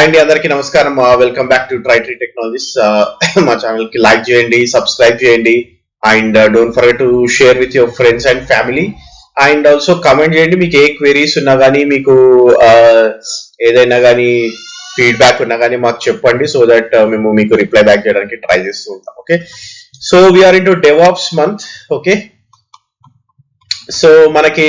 అండి అందరికీ నమస్కారం. వెల్కమ్ బ్యాక్ టు ట్రైట్రీ టెక్నాలజీస్. మా ఛానల్ కి లైక్ చేయండి, సబ్స్క్రైబ్ చేయండి and don't forget to share with your friends and family. And also comment చేయండి, మీకు ఏ క్వెరీస్ ఉన్నా కానీ, మీకు ఏదైనా కానీ ఫీడ్బ్యాక్ ఉన్నా కానీ మాకు చెప్పండి, సో దట్ మేము మీకు రిప్లై బ్యాక్ చేయడానికి ట్రై చేస్తూ ఉంటాం. Okay, so we're into DevOps month. Okay, so మనకి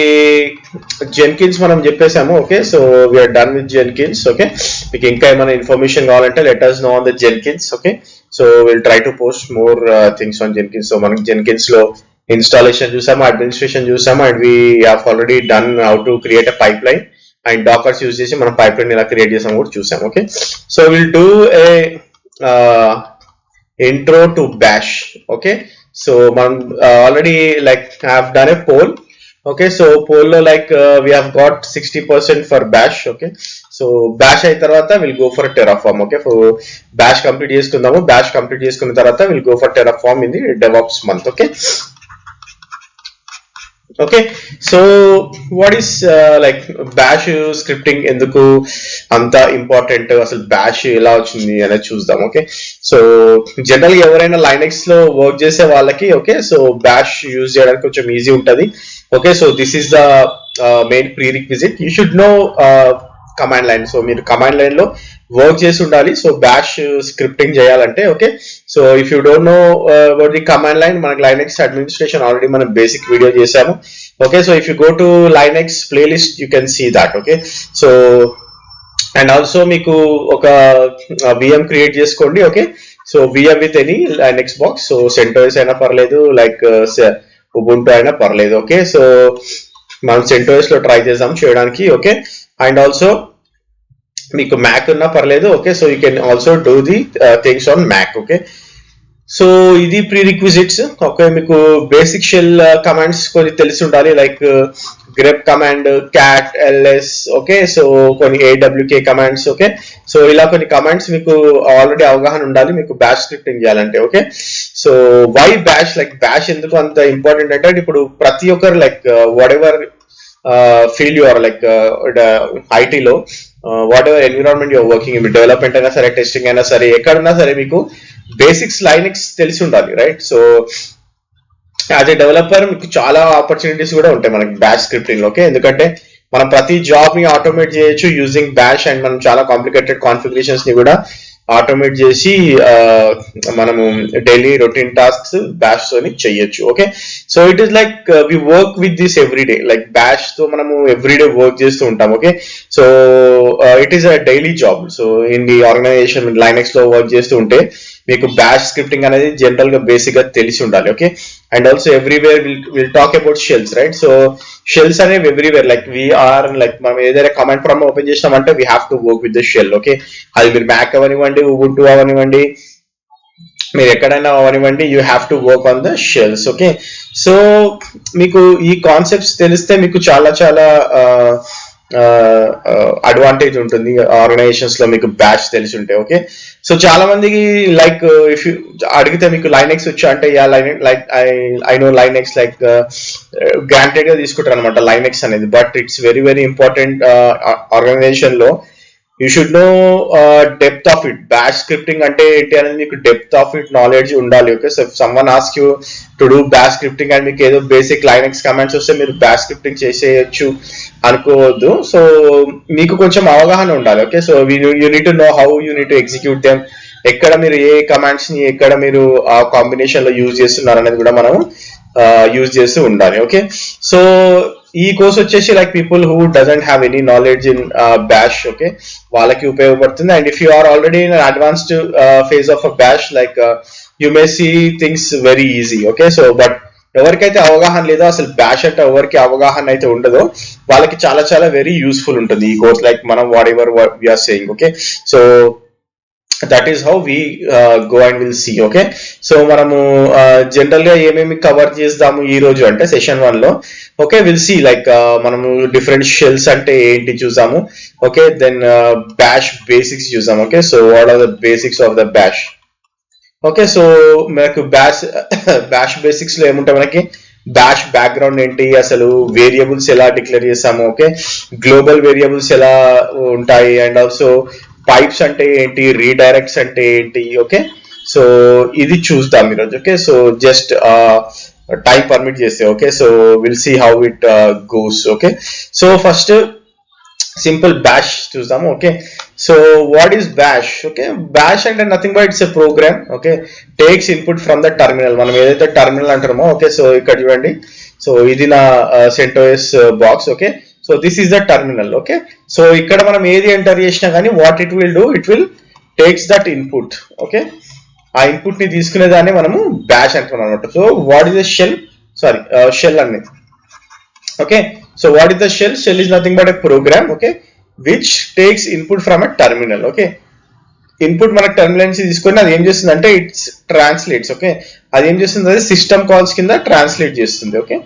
జెన్కిన్స్ మనం చెప్పేసాము. Okay, so we're done with Jenkins. Okay, మీకు ఇంకా ఏమైనా ఇన్ఫర్మేషన్ కావాలంటే let us know on the Jenkins. Okay, so will try to post more things on Jenkins. So మనకి Jenkins లో installation చూసాము, అడ్మినిస్ట్రేషన్ చూసాము, and we have already done how to create a pipeline and dockers use చేసి మనం pipe line ఎలా create చేసాము కూడా చూసాము. Okay, so will do a intro to bash. Okay, so already like have done a poll. Okay, so poll lo like we have got 60% for bash. Okay, so bash ayi tarvata we'll go for Terraform. Okay, for bash complete cheskundamu, bash complete cheskunna tarvata we'll go for Terraform in the DevOps month. Okay, okay, so what is like bash scripting ఎందుకు అంత important, అసలు bash ఎలా వచ్చింది అనేది చూద్దాం. Okay, so general గా ఎవరైనా Linux లో వర్క్ చేసే వాళ్ళకి ఓకే, సో బ్యాష్ యూజ్ చేయడానికి కొంచెం ఈజీ ఉంటుంది. Okay, so this is the main prerequisite. You should know command line. So మీరు కమాండ్ లైన్ లో వర్క్ చేసి ఉండాలి. సో బ్యాష్ స్క్రిప్టింగ్ చేయాలంటే okay, so if you don't know about the command line, మనకి Linux administration already మనం basic video చేసాము. Okay, so if you go to Linux playlist you can see that. Okay, so and also మీకు ఒక VM create చేసుకోండి. Okay, so VM with any Linux box. So సెంటోస్ అయినా పర్లేదు, like Ubuntu అయినా పర్లేదు. Okay, so మనం సెంటోస్ లో ట్రై చేద్దాం చేయడానికి. ఓకే, అండ్ ఆల్సో మీకు మ్యాక్ ఉన్నా పర్లేదు. Okay, so you can also do the things on Mac. Okay, so ఇది ప్రీ రిక్విజిట్స్. ఓకే, మీకు బేసిక్ షెల్ కమాండ్స్ కొన్ని తెలిసి ఉండాలి, like grep command, cat, ls. Okay, so కొన్ని awk కమాండ్స్. ఓకే, సో ఇలా కొన్ని కమాండ్స్ మీకు ఆల్రెడీ అవగాహన ఉండాలి మీకు బ్యాష్ స్క్రిప్టింగ్ చేయాలంటే. Okay, so why bash, like bash ఎందుకు అంత ఇంపార్టెంట్ అంటే, ఇప్పుడు ప్రతి ఒక్కరు like whatever field your like ఐటీలో whatever environment your working, development అయినా సరే, టెస్టింగ్ అయినా సరే, ఎక్కడున్నా సరే మీకు బేసిక్స్ లైనక్స్ తెలిసి ఉండాలి, right? So as a developer మీకు చాలా ఆపర్చునిటీస్ కూడా ఉంటాయి మనకి బ్యాష్ స్క్రిప్టింగ్ లో. ఓకే, ఎందుకంటే మనం ప్రతి జాబ్ ని ఆటోమేట్ చేయొచ్చు యూజింగ్ బ్యాష్, అండ్ మనం చాలా కాంప్లికేటెడ్ కాన్ఫిగరేషన్స్ ని కూడా ఆటోమేట్ చేసి మనము డైలీ రొటీన్ టాస్క్స్ బ్యాష్ తోని చెయ్యొచ్చు. Okay, so it is like we work with this everyday, like bash తో మనము ఎవ్రీడే వర్క్ చేస్తూ ఉంటాం. Okay, so it is a daily job. So in the organisation Linux లో work చేస్తూ ఉంటే మీకు బ్యాష్ స్క్రిప్టింగ్ అనేది జనరల్ గా బేసిక్ గా తెలిసి ఉండాలి. Okay, and also everywhere will talk about shells, right? So shells అనేవి ఎవ్రీవేర్, లైక్ వీఆర్ లైక్ మనం ఏదైనా కమాండ్ ప్రాంప్ట్ ఓపెన్ చేసినామంటే we have to work with the shell. Okay, అది మీరు మ్యాక్ అవనివ్వండి, ఉబుంటు అవనివ్వండి, మీరు ఎక్కడైనా అవనివ్వండి, you have to work on the shells. Okay, so మీకు ఈ కాన్సెప్ట్స్ తెలిస్తే మీకు చాలా చాలా అడ్వాంటేజ్ ఉంటుంది ఆర్గనైజేషన్స్ లో మీకు బ్యాష్ తెలిసి ఉంటే. ఓకే, సో చాలా మందికి లైక్ ఇఫ్ యూ అడిగితే మీకు లైనక్స్ వచ్చా అంటే, yeah like I know Linux, like granted గా తీసుకుంటారు అనమాట లైనక్స్ అనేది. But it's very very important organization లో. You should know depth of it. Bash scripting అంటే ఏంటి అనేది మీకు డెప్త్ ఆఫ్ ఇట్ నాలెడ్జ్ ఉండాలి. Okay, so someone ask you to do bash scripting and మీకు ఏదో బేసిక్ లైనక్స్ కమాండ్స్ వస్తే మీరు బ్యాష్ స్క్రిప్టింగ్ చేసేయచ్చు అనుకోవద్దు. సో మీకు కొంచెం అవగాహన ఉండాలి. Okay, so you need to know how you need to execute them, ఎక్కడ మీరు ఏ కమాండ్స్ ని ఎక్కడ మీరు ఆ కాంబినేషన్ లో యూజ్ చేస్తున్నారు అనేది కూడా మనం యూజ్ చేస్తూ ఉండాలి. ఓకే, సో ఈ కోర్స్ వచ్చేసి like people who doesn't have any knowledge in bash, okay, వాళ్ళకి ఉపయోగపడుతుంది. And if you are already in advanced phase of a bash, like you may see things very easy. Okay, so but ఎవరికైతే అవగాహన లేదో, అసలు bash అంటే ఎవరికి అవగాహన అయితే ఉండదో, వాళ్ళకి చాలా చాలా వెరీ యూస్ఫుల్ ఉంటుంది ఈ కోర్స్, లైక్ మనం whatever we are saying. Okay, so that is how we go and will see. Okay, so మనము జనరల్ గా ఏమేమి కవర్ చేద్దాము ఈ రోజు అంటే సెషన్ 1 లో. ఓకే, విల్ సీ లైక్ మనము డిఫరెంట్ షెల్స్ అంటే ఏంటి చూసాము. ఓకే, దెన్ బ్యాష్ బేసిక్స్ చూసాము. Okay, so what are the basics of the bash. Okay, so మనకు బ్యాష్ బేసిక్స్ లో ఏముంటాయి మనకి, బ్యాష్ బ్యాక్గ్రౌండ్ ఏంటి, అసలు వేరియబుల్స్ ఎలా డిక్లేర్ చేస్తాము. ఓకే, గ్లోబల్ వేరియబుల్స్ ఎలా ఉంటాయి, అండ్ ఆల్సో పైప్స్ అంటే ఏంటి, రీడైరెక్ట్స్ అంటే ఏంటి. ఓకే, సో ఇది చూద్దాం ఈరోజు. Okay, so just time permit చేస్తే. Okay, so will see how it goes. Okay, so first simple bash చూద్దాము. Okay, so what is bash? Okay, bash అంటే nothing but it's a program. Okay, takes input from the terminal. మనం ఏదైతే terminal అంటామో, okay, so ఇక్కడ చూడండి, so ఇది నా CentOS box. Okay, so this is the terminal. Okay, so ఇక్కడ మనం ఏది ఎంటర్ చేసినా కానీ what it will do, it will takes that input. Okay, ఆ ఇన్పుట్ ని తీసుకునే దాన్ని మనము బ్యాష్ అంటున్నాం అనమాట. So what is the shell, sorry shell అనేది. Okay, so what is the shell? Shell is nothing but a program, okay, which takes input from a terminal. Okay, input మనకు terminal నుంచి తీసుకొని అది ఏం చేస్తుంది అంటే ఇట్స్ ట్రాన్స్లేట్స్. ఓకే, అది ఏం చేస్తుంది, అది సిస్టమ్ కాల్స్ కింద ట్రాన్స్లేట్ చేస్తుంది. Okay,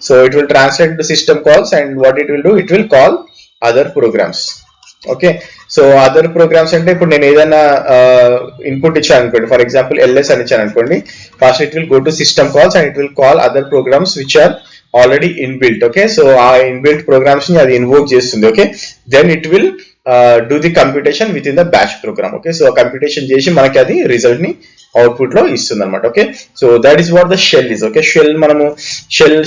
so it will translate to system calls and what it will do, it will call other programs. Okay, so other programs అంటే ఇప్పుడు నేను ఏదైనా ఇన్పుట్ ఇచ్చాను అనుకోండి, ఫర్ ఎగ్జాంపుల్ LS అని ఇచ్చాను అనుకోండి, first it will go to system calls and it will call other programs which are already inbuilt. Okay, so ఆ ఇన్బిల్ట్ ప్రోగ్రామ్స్ ని అది ఇన్వోక్ చేస్తుంది. Okay, then it will do the computation with in the bash program. Okay, so computation చేసి మనకి అది result ని output లో ఇస్తుంది అనమాట. Okay, so that is what the shell is. Okay, shell మనము షెల్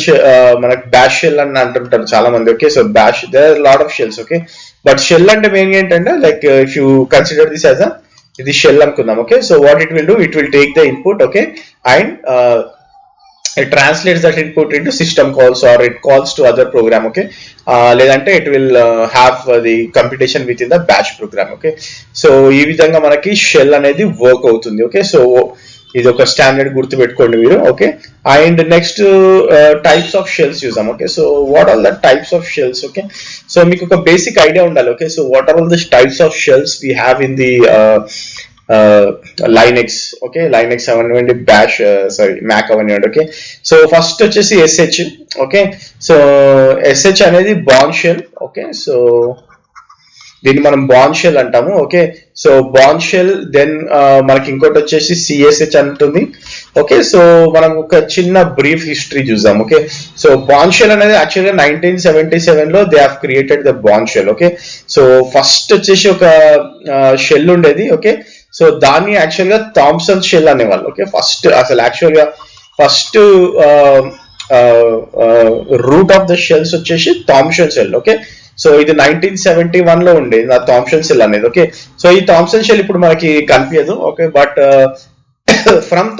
మనకి బ్యాష్ షెల్ అని అంటుంటారు చాలా మంది. Okay, so bash there are lot of shells. Okay, but shell అంటే మెయిన్ ఏంటంటే like if you consider this as ఇది shell అనుకుందాం. Okay, so what it will do, it will take the input. Okay, and it translates that input into system calls or it calls to other program. Okay, ledante it will have the computation within the bash program. Okay, so ee vidhanga manaki shell anedi work avutundi. Okay, so ఇది ఒక standard గుర్తు పెట్టుకోండి మీరు. Okay, and next types of shells చూసాం. Okay, so what are the types of shells? Okay, so మీకు ఒక basic idea ఉండాలి. Okay, so what are all the types of shells we have in the Linux. Okay, Linux అవనివ్వండి, bash sorry Mac అవనివ్వండి. Okay, so first వచ్చేసి SH. Okay, so SH అనేది Bourne shell. Okay, so దీన్ని మనం Bourne shell అంటాము. Okay, so Bourne shell, then మనకి ఇంకోటి వచ్చేసి CSH అంటుంది. ఓకే, సో మనం ఒక చిన్న బ్రీఫ్ హిస్టరీ చూద్దాం. ఓకే, సో బార్న్ షెల్ అనేది యాక్చువల్గా 1977 లో they have created the Bourne shell. Okay, so first వచ్చేసి ఒక షెల్ ఉండేది. ఓకే, సో దాన్ని యాక్చువల్గా థామ్సన్ షెల్ అనేవాళ్ళు. ఓకే, ఫస్ట్ అసలు యాక్చువల్గా first root of the shells వచ్చేసి థామ్సన్ షెల్. ఓకే, సో ఇది 1971 లో ఉండేది ఆ థామ్సన్ షెల్ అనేది. ఓకే, సో ఈ థామ్సన్ షెల్ ఇప్పుడు మనకి కనిపించదు. Okay, but from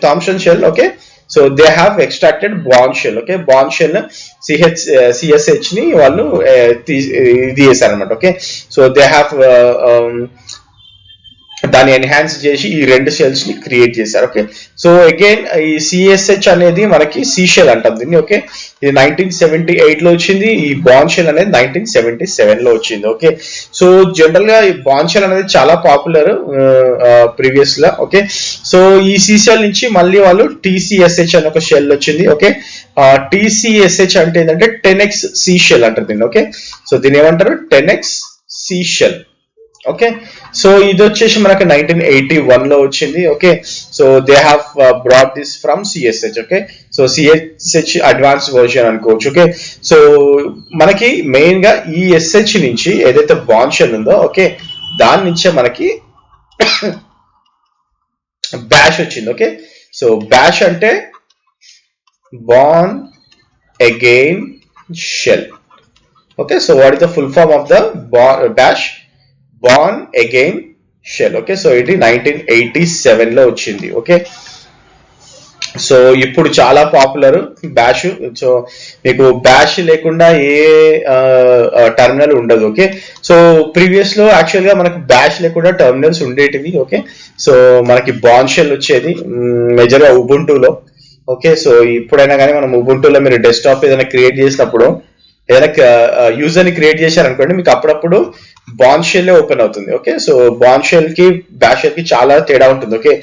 Thompson shell, okay, so they have extracted Bourne shell. Okay, Bourne shell CSH ని వాళ్ళు ఇది చేశారు అనమాట. ఓకే, సో దే హ్యావ్ దాన్ని ఎన్హాన్స్ చేసి ఈ రెండు షెల్స్ ని క్రియేట్ చేశారు. ఓకే, సో అగైన్ ఈ CSH అనేది మనకి C షెల్ అంటాం దీన్ని. ఓకే, ఇది 1978 లో వచ్చింది. ఈ బార్న్ షెల్ అనేది 1977 లో వచ్చింది. ఓకే, సో జనరల్ గా ఈ బార్న్ షెల్ అనేది చాలా పాపులర్ ప్రీవియస్ గా. ఓకే, సో ఈ C షెల్ నుంచి మళ్ళీ వాళ్ళు TCSH అని ఒక షెల్ వచ్చింది. ఓకే, TCSH అంటే ఏంటంటే 10x C షెల్ అంటారు దీన్ని. ఓకే, సో దీన్ని ఏమంటారు 10x C shell. Okay, so ఇది వచ్చేసి మనకి 1981 లో వచ్చింది. Okay, so they have brought this from CSH. Okay, so CSH advance version అనుకోవచ్చు. ఓకే, సో మనకి మెయిన్ గా ఈ SH నుంచి ఏదైతే బార్న్ షెల్ ఉందో, ఓకే, దాని నుంచే మనకి బ్యాష్ వచ్చింది. ఓకే, సో బ్యాష్ అంటే Bourne again shell. Okay, so what is the full form of the bash? Bourne again shell. Okay, so ఇది 1987 లో వచ్చింది. ఓకే, సో ఇప్పుడు చాలా పాపులర్ బ్యాష్. సో మీకు బ్యాష్ లేకుండా ఏ టర్మినల్ ఉండదు. ఓకే, సో ప్రీవియస్ లో యాక్చువల్ గా మనకు బ్యాష్ లేకుండా టర్మినల్స్ ఉండేటివి. ఓకే, సో మనకి బార్న్ షెల్ వచ్చేది మేజర్ గా ఉబుంటూలో. ఓకే, సో ఇప్పుడైనా కానీ మనం ఉబుంటూలో మీరు డెస్క్టాప్ ఏదైనా క్రియేట్ చేసినప్పుడు, ఏదైనా యూజర్ ని క్రియేట్ చేశారనుకోండి, మీకు అప్పుడప్పుడు బార్న్ షెల్ ఓపెన్ అవుతుంది. ఓకే, సో బార్న్ షెల్ కి బ్యాష్ షెల్ కి చాలా తేడా ఉంటుంది. ఓకే,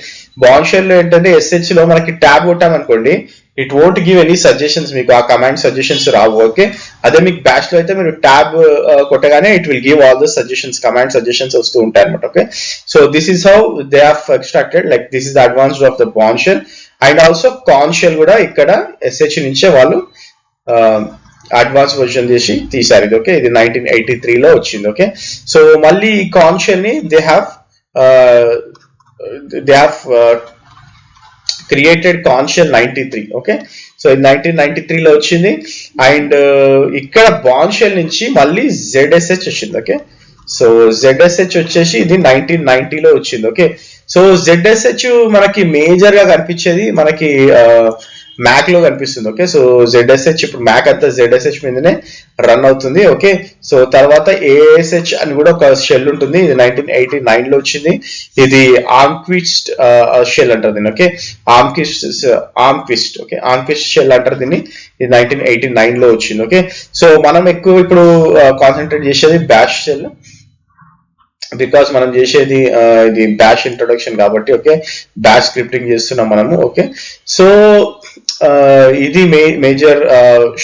బార్న్ షెల్ లో ఏంటంటే SH లో మనకి ట్యాబ్ కొట్టామనుకోండి, it won't give any suggestions, మీకు ఆ కమాండ్ సజెషన్స్ రావు. ఓకే, అదే మీకు బ్యాష్ లో అయితే మీరు ట్యాబ్ కొట్టగానే it will give all the suggestions, command suggestions వస్తూ ఉంటాయి అనమాట. Okay, so this is how they have extracted, like this is the advanced of the Bourne shell. And also Korn shell కూడా ఇక్కడ SH నుంచే వాళ్ళు advance version చేసి తీసారు ఇది. ఓకే, ఇది 1983లో వచ్చింది. ఓకే, సో మళ్ళీ ఈ కార్న్ షెల్ ని they have created Korn shell 93. Okay, so ఇది 1993లో వచ్చింది. అండ్ ఇక్కడ బాన్ షెల్ నుంచి మళ్ళీ ZSH వచ్చింది. ఓకే, సో ZSH వచ్చేసి ఇది 1990లో వచ్చింది. ఓకే, సో ZSH మనకి మేజర్ గా కనిపించేది మనకి మ్యాక్ లో కనిపిస్తుంది. ఓకే, సో ZSH ఇప్పుడు మ్యాక్ అంతా ZSH మీదనే రన్ అవుతుంది. ఓకే, సో తర్వాత ASH అని కూడా ఒక షెల్ ఉంటుంది. ఇది 1989లో వచ్చింది. ఇది ఆర్మ్క్విస్ట్ షెల్ అంటారు దీన్ని. ఓకే, ఆర్మ్క్విస్ట్ ఓకే, ఆర్మ్క్విస్ట్ షెల్ అంటారు దీన్ని. ఇది 1989లో వచ్చింది. ఓకే, సో మనం ఎక్కువ ఇప్పుడు కాన్సన్ట్రేట్ చేసేది బ్యాష్ షెల్, బికాస్ మనం చేసేది ఇది బ్యాష్ ఇంట్రొడక్షన్ కాబట్టి. ఓకే, బ్యాష్ స్క్రిప్టింగ్ చేస్తున్నాం మనము. ఓకే, సో ఇది major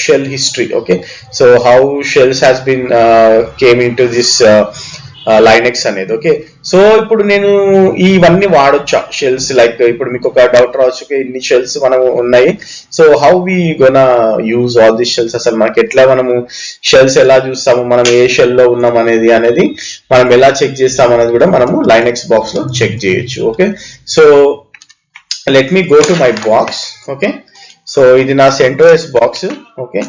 shell history. Okay, so how shells has been came into this Linux అనేది. ఓకే, సో ఇప్పుడు నేను ఇవన్నీ వాడొచ్చా షెల్స్? లైక్ ఇప్పుడు మీకు ఒక డౌట్ రావచ్చు, ఇన్ని షెల్స్ మనం ఉన్నాయి, so how we gonna use all this shells? అసలు మనకి ఎట్లా మనము షెల్స్ ఎలా చూస్తాము, మనం ఏ షెల్ లో ఉన్నాం అనేది మనం ఎలా చెక్ చేస్తాం అనేది కూడా మనము లైనెక్స్ బాక్స్ లో చెక్ చేయొచ్చు. Okay, so let me go to my box. Okay, so ఇది నా CentOS బాక్స్. ఓకే,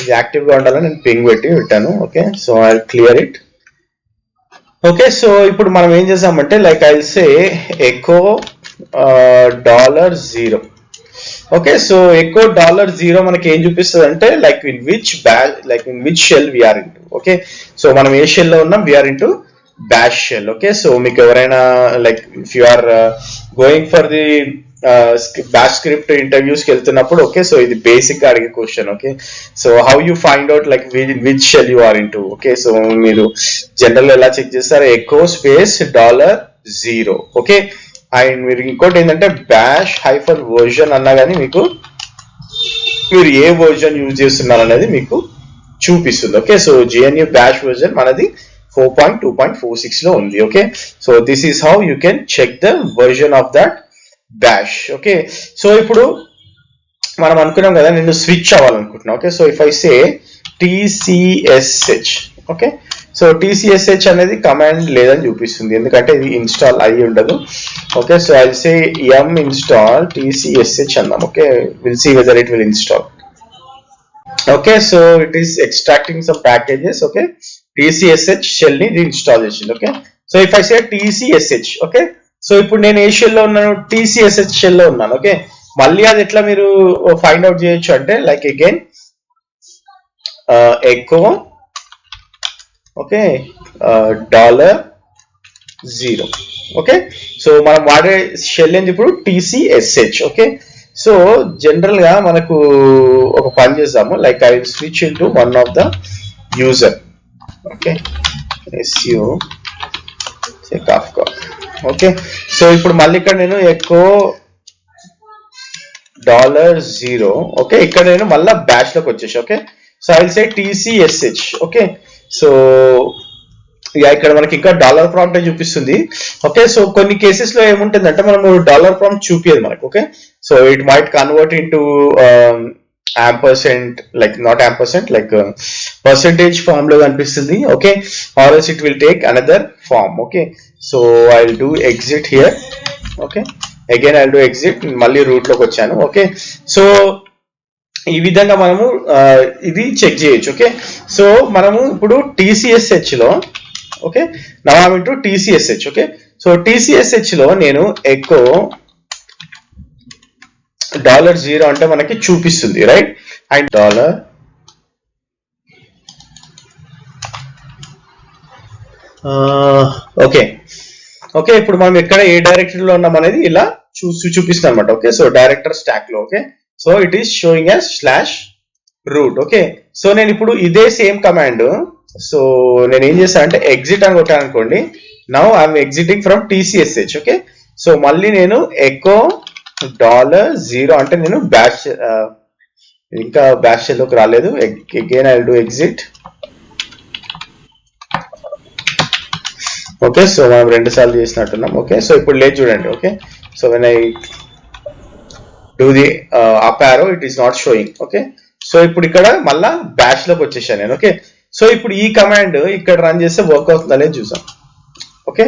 ఇది యాక్టివ్ గా ఉండాలని నేను పింగ్ పెట్టాను. Okay, so I clear it. Okay, so ఇప్పుడు మనం ఏం చేసామంటే like I will say echo $0. Okay, so echo $0 మనకి ఏం చూపిస్తుంది అంటే like in which shell we're into. Okay, so మనం ఏ షెల్ లో ఉన్నాం, we are into bash shell. Okay, so మీకు ఎవరైనా like if you are going for the bash script interviews కి వెళ్తున్నప్పుడు, ఓకే, సో ఇది బేసిక్ గా అడిగే question. Okay, so how you find out like which shell you are into. Okay, so మీరు general ఎలా check చేస్తారు, ఎకో స్పేస్ $0. ఓకే, అండ్ మీరు ఇంకోటి ఏంటంటే బ్యాష్ -version అన్నా కానీ మీకు మీరు ఏ వర్జన్ యూజ్ చేస్తున్నారు అనేది మీకు చూపిస్తుంది. Okay, so GNU bash version మనది 4.2.46 లో ఉంది. Okay, so this is how you can check the version of that bash. Okay, so ఇప్పుడు మనం అనుకున్నాం కదా నేను స్విచ్ అవ్వాలనుకుంటున్నా. Okay, so if I say TCSH. Okay, so TCSH అనేది కమాండ్ లేదని చూపిస్తుంది, ఎందుకంటే ఇది ఇన్స్టాల్ అయ్యి ఉండదు. Okay, so I say yum install TCSH అందాం. Okay, will see whether it will install. Okay, so it is extracting some packages. Okay, TCSH shell ని install చేసింది. Okay, so if I say TCSH. Okay, so ఇప్పుడు నేను ఏ shell లో ఉన్నాను, TCSH shell లో ఉన్నాను. Okay, మళ్ళీ అది ఎట్లా మీరు ఫైండ్ అవుట్ చేయొచ్చు అంటే like again echo okay $0. Okay, so మనం వాడే షెల్ ఏంది ఇప్పుడు TCSH. ఓకే, సో జనరల్ గా మనకు ఒక పని చేద్దాము, like I will switch into one of the user. Okay, SU Kafka. Okay, so ఇప్పుడు మళ్ళీ ఇక్కడ నేను ఎకో $0. ఓకే, ఇక్కడ నేను మళ్ళీ బ్యాష్ లోకి వచ్చేసి. Okay, so I will say TCSH. Okay, so ఇక్కడ మనకి ఇంకా డాలర్ ప్రాంప్ట్ చూపిస్తుంది. ఓకే, సో కొన్ని కేసెస్ లో ఏముంటుందంటే మనము డాలర్ ప్రాంప్ట్ చూపించదు మనకు. Okay, so it might convert into ampersand, like not ampersand, like percentage form లో కనిపిస్తుంది. Okay, or else it will take another form. Okay, so I'll do exit here. Okay, again I'll do exit, మళ్ళీ route లోకి వచ్చాను. Okay, so ఈ విధంగా మనము ఇది check చేయొచ్చు. ఓకే, సో మనము ఇప్పుడు TCSH లో okay now I am into TCSH. Okay, so TCSH లో నేను ఎకో $0 అంటే మనకి చూపిస్తుంది రైట్, అండ్ $. ఓకే, ఓకే, ఇప్పుడు మనం ఎక్కడ ఏ డైరెక్టరీలో ఉన్నాం అనేది ఇలా చూపిస్తుంది అనమాట. ఓకే, సో డైరెక్టర్ స్టాక్ లో. Okay, so it is showing as /root. Okay, so నేను ఇప్పుడు ఇదే సేమ్ కమాండ్, సో నేను ఏం చేస్తానంటే ఎగ్జిట్ అని కొట్టాను అనుకోండి. Now I'm exiting from TCSH. Okay, so మళ్ళీ నేను ఎకో $0 అంటే నేను బ్యాష్ ఇంకా బ్యాష్ లోకి రాలేదు. Again I will do exit. Okay, so మనం 2 సార్లు చేసినట్టున్నాం. ఓకే, సో ఇప్పుడు లేదు చూడండి. Okay, so when I do the up arrow it is not showing. Okay, so ఇప్పుడు ఇక్కడ మళ్ళా బ్యాష్ లోకి వచ్చేసాను నేను. ఓకే, సో ఇప్పుడు ఈ కమాండ్ ఇక్కడ రన్ చేస్తే వర్క్ అవుతుందా అనేది చూసాం. Okay,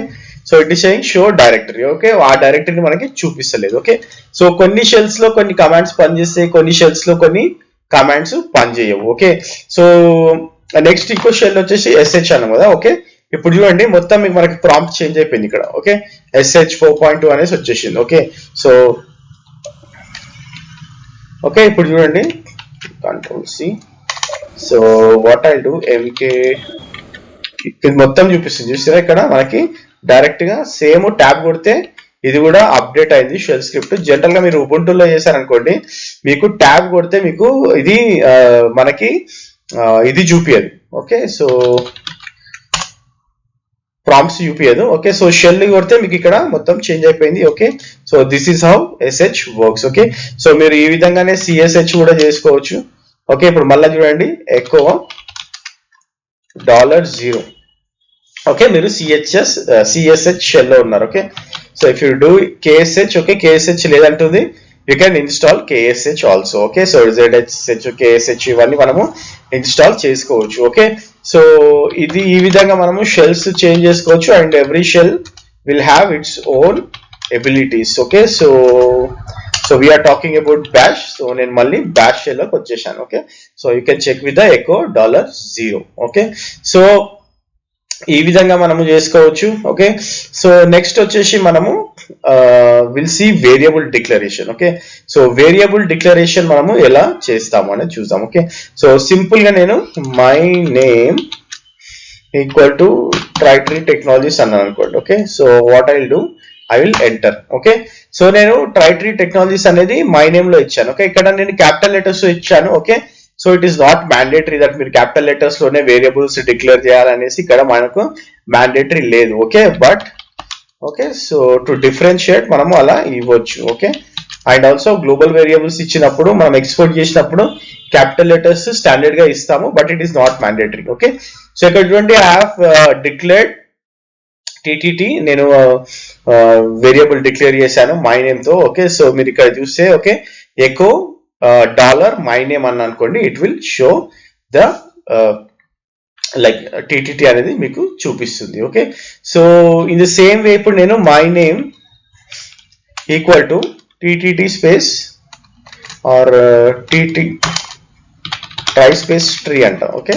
so it is saying show directory. Okay, ఆ డైరెక్టరీని మనకి చూపిస్తలేదు. ఓకే, సో కొన్ని షెల్స్ లో కొన్ని కమాండ్స్ పనిచేస్తాయి, కొన్ని షెల్స్ లో కొన్ని కమాండ్స్ పనిచేయవు. ఓకే, సో నెక్స్ట్ ఇంకో షెల్ వచ్చేసి ఎస్హెచ్ అన్నాం కదా. ఓకే, ఇప్పుడు చూడండి మొత్తం మీకు మనకి ప్రాంప్ట్ చేంజ్ అయిపోయింది ఇక్కడ. ఓకే, SH 4.2 అనేసి వచ్చేసింది. ఓకే, సో ఓకే ఇప్పుడు చూడండి Ctrl+C. So what I do MK ఇది మొత్తం చూపిస్తుంది చూసారా ఇక్కడ మనకి డైరెక్ట్ గా సేమ్ ట్యాబ్ కొడితే ఇది కూడా అప్డేట్ అయింది షెల్ స్క్రిప్ట్. జనరల్ గా మీరు ఉబుంటులో చేశారనుకోండి మీకు ట్యాబ్ కొడితే మీకు ఇది మనకి ఇది చూపియదు. ఓకే, సో ప్రాంప్ట్స్ చూపియదు. ఓకే, సో షెల్ కొడితే మీకు ఇక్కడ మొత్తం చేంజ్ అయిపోయింది. Okay, so this is how SH works. Okay, so మీరు ఈ విధంగానే CSH కూడా చేసుకోవచ్చు. ఓకే, ఇప్పుడు మళ్ళీ చూడండి ఎకో $0. ఓకే, మీరు CSH షెల్ లో ఉన్నారు. Okay, so if you do KSH, okay KSH లేదంటుంది you can install KSH also. Okay, so ZSH KSH ఇవన్నీ మనము ఇన్స్టాల్ చేసుకోవచ్చు. ఓకే, సో ఇది ఈ విధంగా మనము షెల్స్ చేంజ్ చేసుకోవచ్చు and every shell will have its own abilities. Okay, so we're talking about bash. So నేను మళ్ళీ బ్యాష్ షెల్ లోకి వచ్చేసాను. Okay, so you can check with the echo $0. Okay, so ఈ విధంగా మనము చేసుకోవచ్చు. ఓకే, సో నెక్స్ట్ వచ్చేసి మనము will see variable declaration. Okay, so variable declaration మనము ఎలా చేస్తాము అనేది చూద్దాం. ఓకే, సో సింపుల్ గా నేను మై నేమ్ ఈక్వల్ టు ట్రైటరీ టెక్నాలజీస్ అన్నాను అనుకోండి. Okay, so what I will do I will enter. Okay, so నేను ట్రైటరీ టెక్నాలజీస్ అనేది మై నేమ్ లో ఇచ్చాను. ఓకే, ఇక్కడ నేను క్యాపిటల్ లెటర్స్ ఇచ్చాను. Okay, so it is not mandatory that మీరు క్యాపిటల్ లెటర్స్ లోనే వేరియబుల్స్ డిక్లేర్ చేయాలనేసి ఇక్కడ మనకు మ్యాండేటరీ లేదు. Okay, but okay, so to differentiate మనము అలా ఇవ్వచ్చు. Okay, and also global variables ఇచ్చినప్పుడు మనం ఎక్స్పోర్ట్ చేసినప్పుడు క్యాపిటల్ లెటర్స్ స్టాండర్డ్ గా ఇస్తాము, but it is not mandatory. Okay, so ఇక్కడ చూడండి ఐ హావ్ డిక్లేర్డ్ TTT నేను వేరియబుల్ డిక్లేర్ చేశాను మై నేమ్ తో. ఓకే, సో మీరు ఇక్కడ చూస్తే ఓకే ఎకో $my name అని అనుకోండి it will show the like TTT అనేది మీకు చూపిస్తుంది. Okay, so in the same way ఇప్పుడు నేను my name equal to TTT space or try space tree అంట. ఓకే,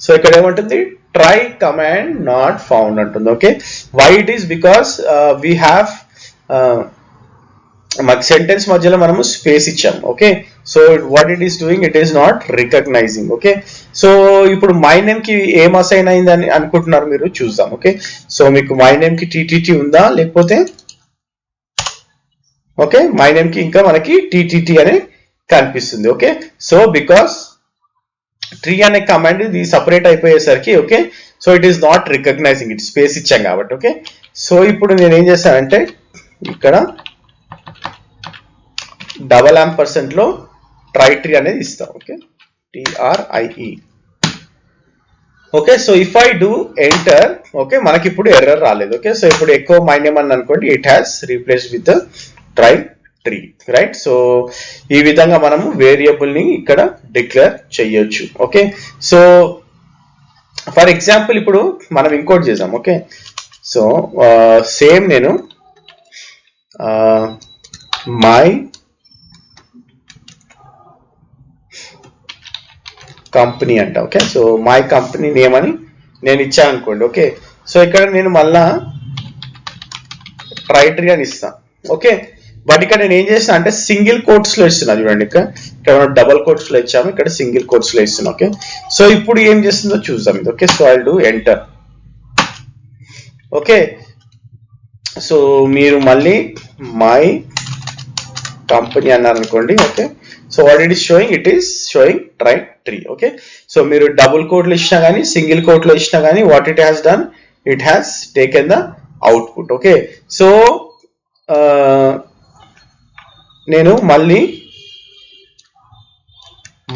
సో ఇక్కడ ఏమంటుంది ట్రై కమాండ్ నాట్ ఫౌండ్ అంటుంది. Okay, why it is because we have మాకు సెంటెన్స్ మధ్యలో మనము స్పేస్ ఇచ్చాం. Okay, so what it is doing it is not recognizing. Okay, so ఇప్పుడు my name కి ఏం అసైన్ అయిందని అనుకుంటున్నారు మీరు చూద్దాం. ఓకే, సో మీకు మై నేమ్ కి TTT ఉందా లేకపోతే ఓకే మై నేమ్ కి ఇంకా మనకి TTT అనే కనిపిస్తుంది. ఓకే, సో బికాస్ ట్రీ అనే కమాండ్ ఇది సపరేట్ అయిపోయేసరికి okay so it is not recognizing it space ఇచ్చాం కాబట్టి. ఓకే, సో ఇప్పుడు నేను ఏం చేశానంటే ఇక్కడ $% లో ట్రైటరీ అనేది ఇస్తాం. Okay, TRIE. Okay, so if I do enter okay మనకి ఇప్పుడు ఎర్రర్ రాలేదు. ఓకే, సో ఇప్పుడు ఎక్కువ మై నేమ్ అని అనుకోండి it has replaced with tree right. So ఈ విధంగా మనము వేరియబుల్ ని ఇక్కడ డిక్లేర్ చేయొచ్చు. ఓకే, సో ఫర్ ఎగ్జాంపుల్ ఇప్పుడు మనం ఇంకోటి చేద్దాం. ఓకే, సో సేమ్ నేను మై కంపెనీ అంట. Okay, so my company name అని నేను ఇచ్చాను అనుకోండి. ఓకే, సో ఇక్కడ నేను మళ్ళా ట్రైటరీ అని ఇస్తాను. ఓకే, బట్ ఇక్కడ నేను ఏం చేసిన అంటే సింగిల్ కోట్స్ లో ఇస్తున్నా చూడండి. ఇక్కడ మనం డబల్ కోట్స్ లో ఇచ్చాము, ఇక్కడ సింగిల్ కోట్స్ లో ఇస్తున్నా. ఓకే, సో ఇప్పుడు ఏం చేస్తుందో చూద్దాం ఇది. Okay, so I do enter. Okay, so మీరు మళ్ళీ మై కంపెనీ అన్నారు అనుకోండి. Okay, so what it is showing it is showing tree. Okay, so మీరు డబుల్ కోట్ లో ఇచ్చినా కానీ సింగిల్ కోట్ లో ఇచ్చినా కానీ what it has done it has taken the output. Okay, so నేను మళ్ళీ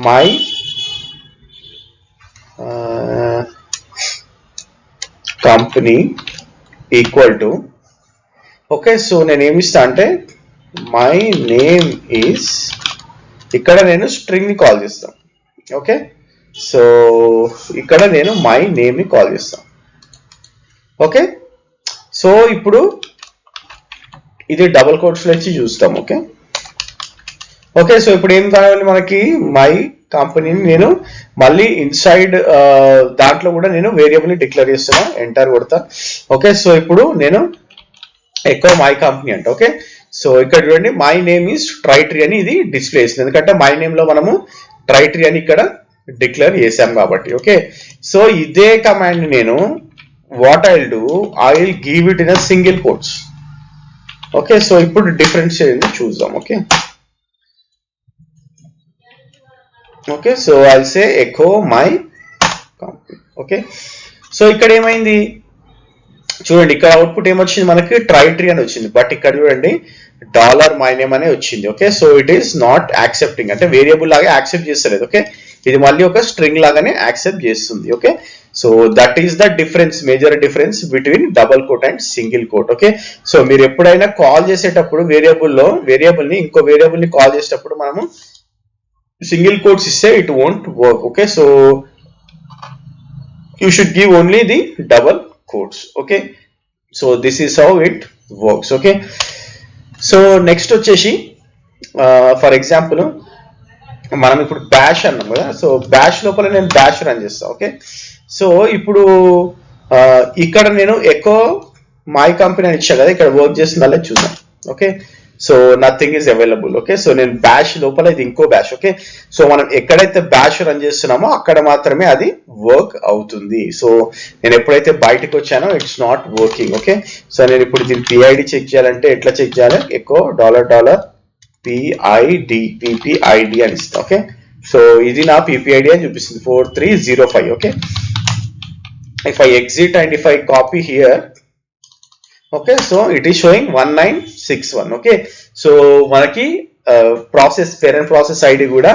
my company equal to okay so నేను ఏమి ఇస్తా అంటే మై నేమ్ ఈస్ ఇక్కడ నేను స్ట్రింగ్ ని కాల్ చేస్తాను. ఓకే. సో ఇక్కడ నేను మై నేమ్ ని కాల్ చేస్తాను. ఓకే. సో ఇప్పుడు ఇది డబుల్ కోట్స్ లో ఇచ్చి చూస్తాం. ఓకే. ఓకే. సో ఇప్పుడు ఏం కావాలి మనకి, మై కంపెనీని నేను మళ్ళీ ఇన్సైడ్ దాంట్లో కూడా నేను వేరియబుల్ ని డిక్లేర్ చేస్తున్నా, ఎంటర్ కొడతా. ఓకే. సో ఇప్పుడు నేను ఎకో మై కంపెనీ అంట. ఓకే. సో ఇక్కడ చూడండి మై నేమ్ ఈస్ ట్రైట్రీ అని ఇది డిస్ప్లే చేస్తుంది, ఎందుకంటే మై నేమ్ లో మనము ట్రైట్రీ అని ఇక్కడ డిక్లేర్ చేసాం కాబట్టి. ఓకే. సో ఇదే కమాండ్ నేను what I will do, I will give it in a single quotes. Okay. So ఇప్పుడు డిఫరెన్స్ చూద్దాం. Okay. Okay. So I will say echo my company. Okay. So ఇక్కడ ఏమైంది చూడండి, ఇక్కడ అవుట్పుట్ ఏమొచ్చింది మనకి, ట్రైట్రీ అని వచ్చింది, బట్ ఇక్కడ చూడండి డాలర్ మై నేమ్ అనే వచ్చింది. Okay. So it is not accepting, అంటే వేరియబుల్ లాగా యాక్సెప్ట్ చేస్తలేదు. ఓకే. ఇది మళ్ళీ ఒక స్ట్రింగ్ లాగానే యాక్సెప్ట్ చేస్తుంది. Okay. So that is the difference, major difference between double quote and single quote. Okay. So మీరు ఎప్పుడైనా కాల్ చేసేటప్పుడు వేరియబుల్ ని ఇంకో వేరియబుల్ ని కాల్ చేసేటప్పుడు మనము సింగిల్ కోట్స్ ఇస్తే it won't work. Okay. So you should give only the double quotes. Okay. So this is how it works. Okay. So next వచ్చేసి ఫర్ ఎగ్జాంపుల్ మనం ఇప్పుడు బ్యాష్ అన్నాం కదా, సో బ్యాష్ లోపల నేను బ్యాష్ రన్ చేస్తా. Okay. So ఇప్పుడు ఇక్కడ నేను ఎకో మై కంపెనీ అని ఇచ్చా కదా, ఇక్కడ వర్క్ చేస్తుందా చూద్దాం. Okay. So nothing is available. Okay. So నేను బ్యాష్ లోపల ఇది ఇంకో బ్యాష్. ఓకే. సో మనం ఎక్కడైతే బ్యాష్ రన్ చేస్తున్నామో అక్కడ మాత్రమే అది వర్క్ అవుతుంది. సో నేను ఎప్పుడైతే బయటకు వచ్చానో it's not working. Okay. So నేను ఇప్పుడు దీని పిఐడి చెక్ చేయాలంటే ఎట్లా చెక్ చేయాలి, ఎకో $$ పిపిఐడి అని ఇస్తా. ఓకే. సో ఇది నా పిపిఐడి అని చూపిస్తుంది 4305. Okay. If I exit and if I copy here, okay, so it is showing 1961. Okay. So మనకి ప్రాసెస్ పేరెంట్ ప్రాసెస్ ఐడి కూడా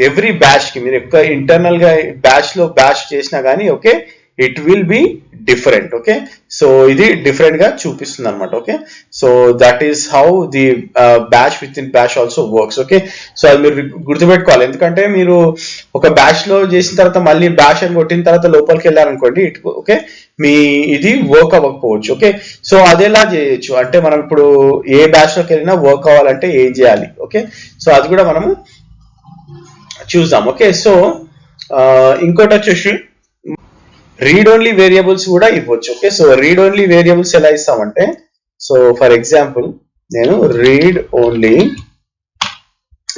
ఎవ్రీ బ్యాష్ కి మీరు ఎక్కువ ఇంటర్నల్ గా బ్యాష్ లో బ్యాష్ చేసినా కానీ okay it will be different. Okay. So ఇది డిఫరెంట్ గా చూపిస్తుంది అనమాట. Okay. So that is how the bash with in bash also works. Okay. So అది మీరు గుర్తుపెట్టుకోవాలి, ఎందుకంటే మీరు ఒక బ్యాష్ లో చేసిన తర్వాత మళ్ళీ బ్యాష్ అని కొట్టిన తర్వాత లోపలికి వెళ్ళారనుకోండి ఓకే మీ ఇది వర్క్ అవ్వకపోవచ్చు. ఓకే. సో అదేలా చేయొచ్చు అంటే మనం ఇప్పుడు ఏ బ్యాష్ లోకి వెళ్ళినా వర్క్ అవ్వాలంటే ఏం చేయాలి. ఓకే. సో అది కూడా మనము చూద్దాం. ఓకే. సో ఇంకోటి వచ్చేసి రీడ్ ఓన్లీ వేరియబుల్స్ కూడా ఇవ్వచ్చు. Okay. So read only variables ఎలా ఇస్తామంటే, సో ఫర్ ఎగ్జాంపుల్ నేను read only,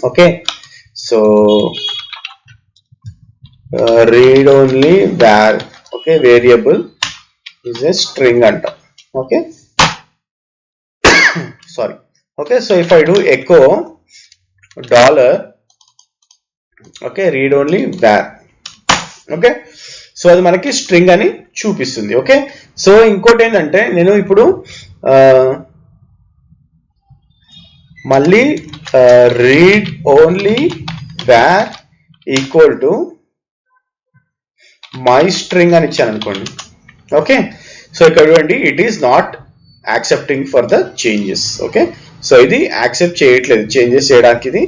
okay, so read only var, okay, variable is a string అంటాం. Okay. Sorry. Okay. So if I do echo $, okay, read only var, okay, so అది మనకి string అని చూపిస్తుంది. Okay. So ఇంకోటి ఏంటంటే నేను ఇప్పుడు మళ్ళీ read only var equal to my string అని ఇచ్చాను అనుకోండి. ఓకే. సో ఇక్కడ చూడండి it is not accepting for the changes. Okay. So ఇది యాక్సెప్ట్ చేయట్లేదు, చేంజెస్ చేయడానికి ఇది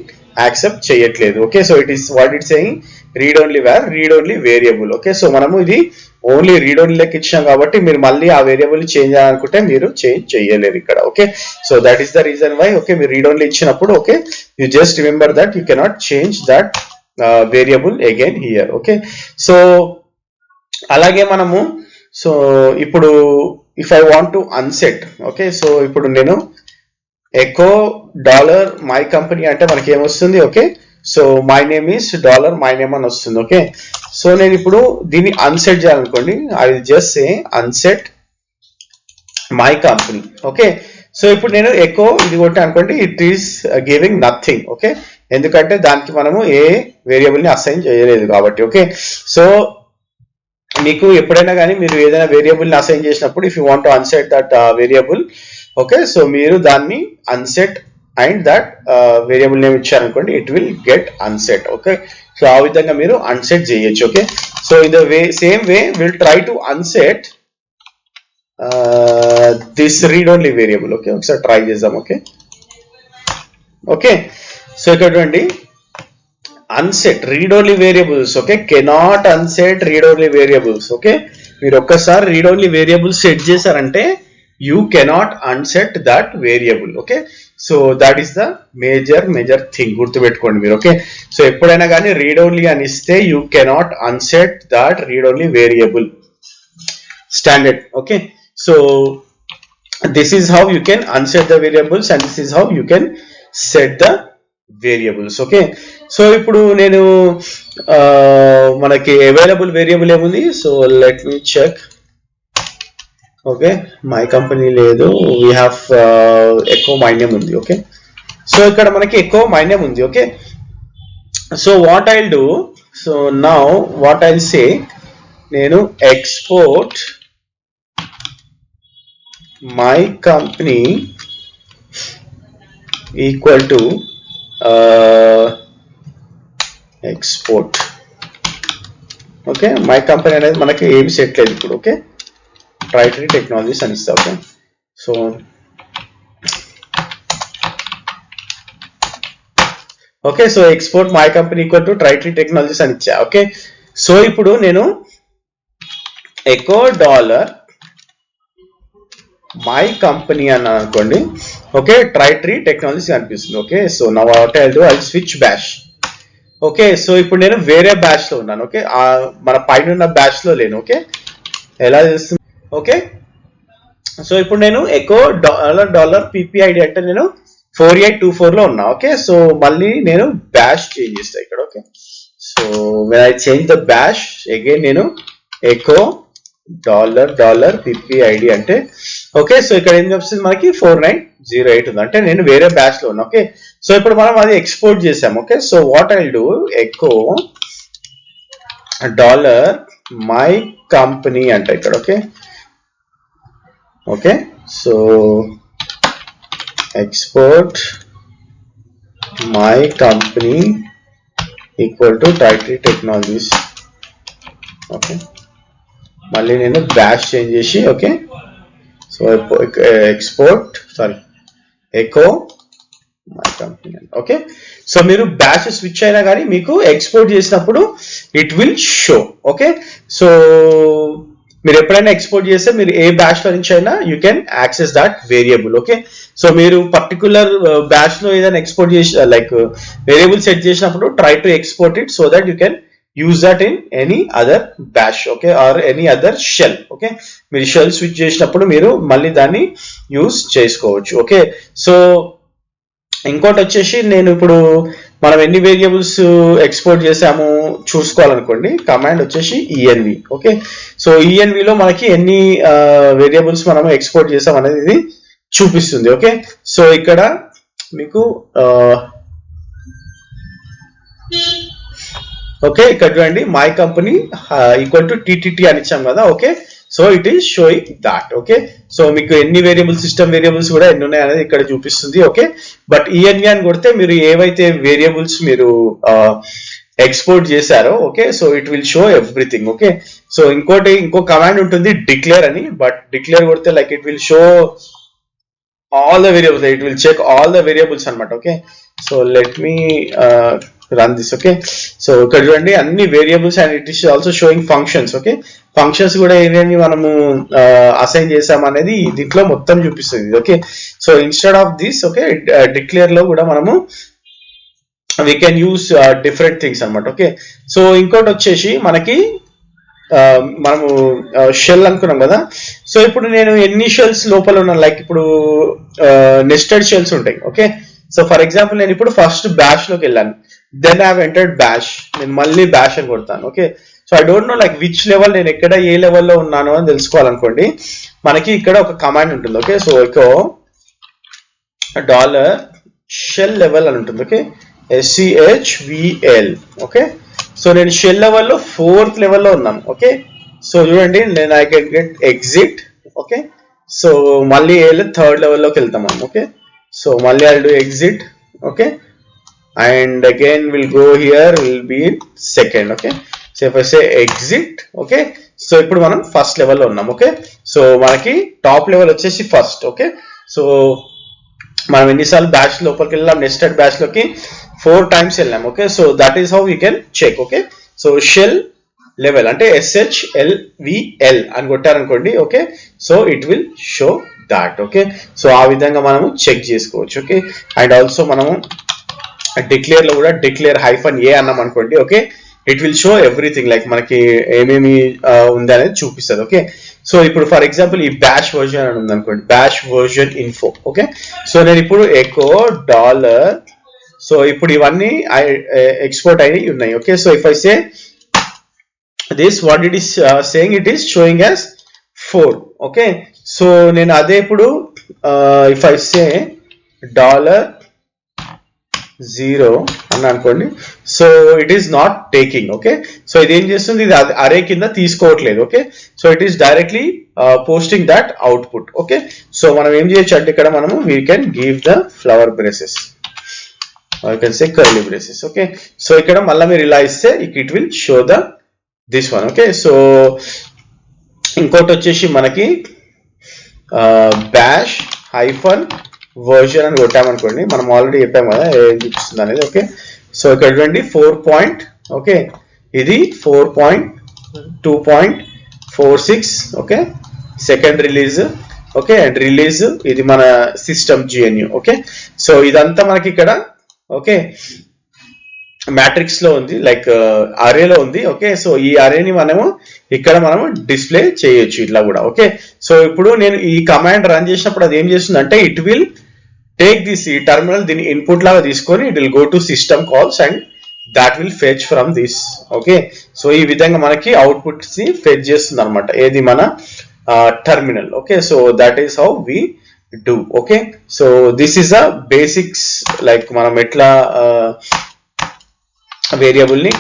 యాక్సెప్ట్ చేయట్లేదు. Okay. So it is what it saying read only var, read only variable. Okay. So మనము ఇది ఓన్లీ రీడ్ ఓన్లీ లెక్క ఇచ్చాం కాబట్టి మీరు మళ్ళీ ఆ వేరియబుల్ చేంజ్ చేయాలనుకుంటే మీరు చేంజ్ చేయలేరు ఇక్కడ. Okay. So that is the reason why okay మీరు రీడ్ ఓన్లీ ఇచ్చినప్పుడు okay you just remember that you cannot change that variable again here. Okay. So అలాగే మనము సో ఇప్పుడు if I want to unset, okay, so ఇప్పుడు నేను echo $, my company అంటే మనకి ఏమొస్తుంది, okay, so my name is $, my name అని వస్తుంది. ఓకే. సో నేను ఇప్పుడు దీన్ని అన్సెట్ చేయాలనుకోండి, I will just say unset my company. Okay. So ఇప్పుడు నేను ఎకో ఇది కొట్టే అనుకోండి it is giving nothing. Okay. ఎందుకంటే దానికి మనము ఏ వేరియబుల్ ని అసైన్ చేయలేదు కాబట్టి. ఓకే. సో మీకు ఎప్పుడైనా కానీ మీరు ఏదైనా వేరియబుల్ ని అసైన్ చేసినప్పుడు if you want to unset that variable, okay, so మీరు దాన్ని unset and that variable name ఇచ్చారనుకోండి it will get unset. Okay. So ఆ విధంగా మీరు అన్సెట్ చేయొచ్చు. Okay. So in the way same way will try to unset this read only variable. Okay. ఒకసారి try చేద్దాం. Okay. Okay. So ఇక్కడ చూడండి unset read only variables. Okay, cannot unset read only variables. Okay, మీరు ఒక్కసారి read only variables set చేశారంటే you cannot unset that variable. Okay, so that is the major thing, గుర్తుపెట్టుకోండి మీరు. Okay, so ఎప్పుడైనా కానీ read only అని ఇస్తే you cannot unset that read only variable standard. Okay, so this is how you can unset the variables and this is how you can set the variables. Okay, so ఇప్పుడు నేను మనకి available variable ఏముంది, so let me check. Okay, my company లేదు, we have echo my name ఉంది. Okay, so ఇక్కడ మనకి echo my name ఉంది. Okay, so what I'll do, so now what I'll say, నేను export my company equal to export. Okay, my company అనేది మనకి ఏమి set లేదు ఇప్పుడు. ఓకే, ట్రైటరీ టెక్నాలజీస్ అని ఇస్తా. Okay, so okay, so export my company equal to ట్రైటరీ technologies అని ఇచ్చా. ఓకే, సో ఇప్పుడు నేను ఎకో డాలర్ మై కంపెనీ అని అనుకోండి. ఓకే, ట్రైటరీ టెక్నాలజీస్ కనిపిస్తుంది. ఓకే, సో నా what I'll do, I switch bash. Okay, so ఇప్పుడు నేను వేరే బ్యాచ్ లో ఉన్నాను. ఓకే, మన పైన ఉన్న బ్యాచ్ లో లేను. ఓకే, ఎలా చేస్తుంది. ఓకే, సో ఇప్పుడు నేను ఎకో డాలర్ పిపిఐడి అంటే నేను 4824 లో ఉన్నా. ఓకే, సో మళ్ళీ నేను బ్యాష్ చేంజ్ చేస్తా ఇక్కడ. Okay, so when I change the bash again నేను ఎకో డాలర్ పిపిఐడి అంటే. ఓకే, సో ఇక్కడ ఏం చూపిస్తుంది మనకి 4908 ఉంది, అంటే నేను వేరే బ్యాచ్ లో ఉన్నా. ఓకే, సో ఇప్పుడు మనం అది ఎక్స్పోర్ట్ చేసాం. Okay, so what I do, echo dollar my company అంటే ఇక్కడ. Okay, okay, so export my company equal to ట్రైటరీ టెక్నాలజీస్. ఓకే, మళ్ళీ నేను బ్యాష్ చేంజ్ చేసి. Okay, so export echo my company. Okay, so మీరు బ్యాష్ స్విచ్ అయినా కానీ మీకు ఎక్స్పోర్ట్ చేసినప్పుడు it will show. Okay, so మీరు ఎప్పుడైనా ఎక్స్పోర్ట్ చేస్తే మీరు ఏ బ్యాష్ లో నుంచి అయినా you can access that variable. Okay, so మీరు పర్టికులర్ బ్యాష్ లో ఏదైనా ఎక్స్పోర్ట్ చేసి లైక్ వేరియబుల్ సెట్ చేసినప్పుడు try to export it so that you can use that in any other bash. Okay, or any other shell. Okay, మీరు shell switch చేసినప్పుడు మీరు మళ్ళీ దాన్ని యూజ్ చేసుకోవచ్చు. ఓకే, సో ఇంకోటి వచ్చేసి నేను ఇప్పుడు మనం ఎన్ని వేరియబుల్స్ ఎక్స్పోర్ట్ చేసాము చూసుకోవాలనుకోండి, కమాండ్ వచ్చేసి ఈఎన్వి. ఓకే, సో ఈఎన్విలో మనకి ఎన్ని వేరియబుల్స్ మనం ఎక్స్పోర్ట్ చేసాం అనేది ఇది చూపిస్తుంది. ఓకే, సో ఇక్కడ మీకు ఓకే, ఇక్కడ చూడండి మై కంపెనీ ఈక్వల్ టు టిటిటి అని ఇచ్చాం కదా. Okay, so it is showing that. Okay, so మీకు ఎన్ని వేరియబుల్స్, సిస్టమ్ వేరియబుల్స్ కూడా ఎన్ని ఉన్నాయి అనేది ఇక్కడ చూపిస్తుంది. ఓకే, బట్ ఈఎన్వి అని కొడితే మీరు ఏవైతే వేరియబుల్స్ మీరు ఎక్స్పోర్ట్ చేశారో. Okay, so it will show everything. Okay, so ఇంకో కమాండ్ ఉంటుంది డిక్లేర్ అని, బట్ డిక్లేర్ కొడితే like it will show all the variables, it will check all the variables అన్నమాట. Okay, so let me run this. Okay, so ఇక్కడ చూడండి అన్ని variables and it is also sowing functions. Okay, functions కూడా ఏమేమి మనము assign చేసాం అనేది దీంట్లో మొత్తం చూపిస్తుంది. Okay, so instead of this okay declare లో కూడా మనము we can use different things అన్నమాట. ఓకే, సో ఇంకోటి వచ్చేసి మనకి మనము షెల్ అనుకున్నాం కదా. సో ఇప్పుడు నేను ఎన్ని షెల్స్ లోపల ఉన్నాను, లైక్ ఇప్పుడు నెస్టెడ్ షెల్స్ ఉంటాయి. ఓకే, సో ఫర్ ఎగ్జాంపుల్ నేను ఇప్పుడు ఫస్ట్ బ్యాష్ లోకి వెళ్ళాను, then I have entered bash, నేను మళ్ళీ బ్యాష్ అని కొడతాను. Okay, so I don't know like which level, నేను ఎక్కడ ఏ లెవెల్లో ఉన్నాను అని తెలుసుకోవాలనుకోండి, మనకి ఇక్కడ ఒక కమాండ్ ఉంటుంది. Okay, so echo dollar shell level అని ఉంటుంది. Okay, SCHVL. ఓకే, సో నేను షెల్ లెవెల్లో 4th లెవెల్లో ఉన్నాను. ఓకే, సో చూడండి నేను I can get exit. Okay, so మళ్ళీ 3rd లెవెల్లోకి వెళ్తాం మనం. ఓకే, సో మళ్ళీ I do exit. Okay, and again will go here, will be in 2nd. Okay, so if I say exit. Okay, so ఇప్పుడు మనం first లెవెల్లో ఉన్నాం. Okay, so మనకి టాప్ లెవెల్ వచ్చేసి ఫస్ట్. ఓకే, సో మనం ఎన్నిసార్లు batch లోపలికి వెళ్ళాం, నెస్టెడ్ బ్యాచ్ లోకి 4 times వెళ్ళాం. Okay, so that is how you can check. Okay, so shell level అంటే SHLVL అని కొట్టారనుకోండి. Okay, so it will show that. Okay, so ఆ విధంగా మనము చెక్ చేసుకోవచ్చు. ఓకే, అండ్ ఆల్సో మనము డిక్లేర్ లో కూడా డిక్లేర్ -a అన్నాం అనుకోండి. Okay, it will show everything, like మనకి ఏమేమి ఉంది అనేది చూపిస్తుంది. ఓకే, సో ఇప్పుడు ఫర్ ఎగ్జాంపుల్ ఈ బ్యాష్ వర్జన్ అని ఉంది అనుకోండి, bash version info. Okay, so నేను ఇప్పుడు ఎకో డాలర్, సో ఇప్పుడు ఇవన్నీ ఎక్స్పోర్ట్ అయ్యి ఉన్నాయి. Okay, so if I say this, what it is saying, it is showing as 4. okay, so నేను అదే ఇప్పుడు if I say $0 అని అనుకోండి, so it is not taking. Okay, so ఇది ఏం చేస్తుంది, ఇది అరే కింద తీసుకోవట్లేదు. Okay, so it is directly posting that output. Okay, so మనం ఏం చేయొచ్చు అంటే ఇక్కడ మనము we can give the flower braces, I can say curly braces. Okay, so ఇక్కడ మళ్ళీ మీరు ఇలా ఇస్తే it will show the this one. Okay, so ఇంకోటి వచ్చేసి మనకి బ్యాష్ -version అని కొట్టామనుకోండి, మనం ఆల్రెడీ చెప్పాము కదా ఏం చూపిస్తుంది అనేది. ఓకే, సో ఇక్కడ చూడండి 4. ఓకే, ఇది 4.2.46. Okay, second release. Okay, and release ఇది మన సిస్టమ్ GNU. ఓకే, సో ఇదంతా మనకి ఇక్కడ ఓకే మ్యాట్రిక్స్ లో ఉంది, లైక్ అరేలో ఉంది. ఓకే, సో ఈ అరేని మనము ఇక్కడ మనము డిస్ప్లే చేయొచ్చు ఇట్లా కూడా. ఓకే, సో ఇప్పుడు నేను ఈ కమాండ్ రన్ చేసినప్పుడు అది ఏం చేస్తుంది అంటే ఇట్ విల్ టేక్ దిస్, ఈ టర్మినల్ దీని ఇన్పుట్ లాగా తీసుకొని it will go to system calls and that will fetch from this. Okay, so ఈ విధంగా మనకి అవుట్పుట్స్ ని ఫెచ్ చేస్తుంది అనమాట, ఏది మన terminal. Okay, so that is how we do. Okay, so this is the basics, like మనం ఎట్లా వేరియబుల్ ని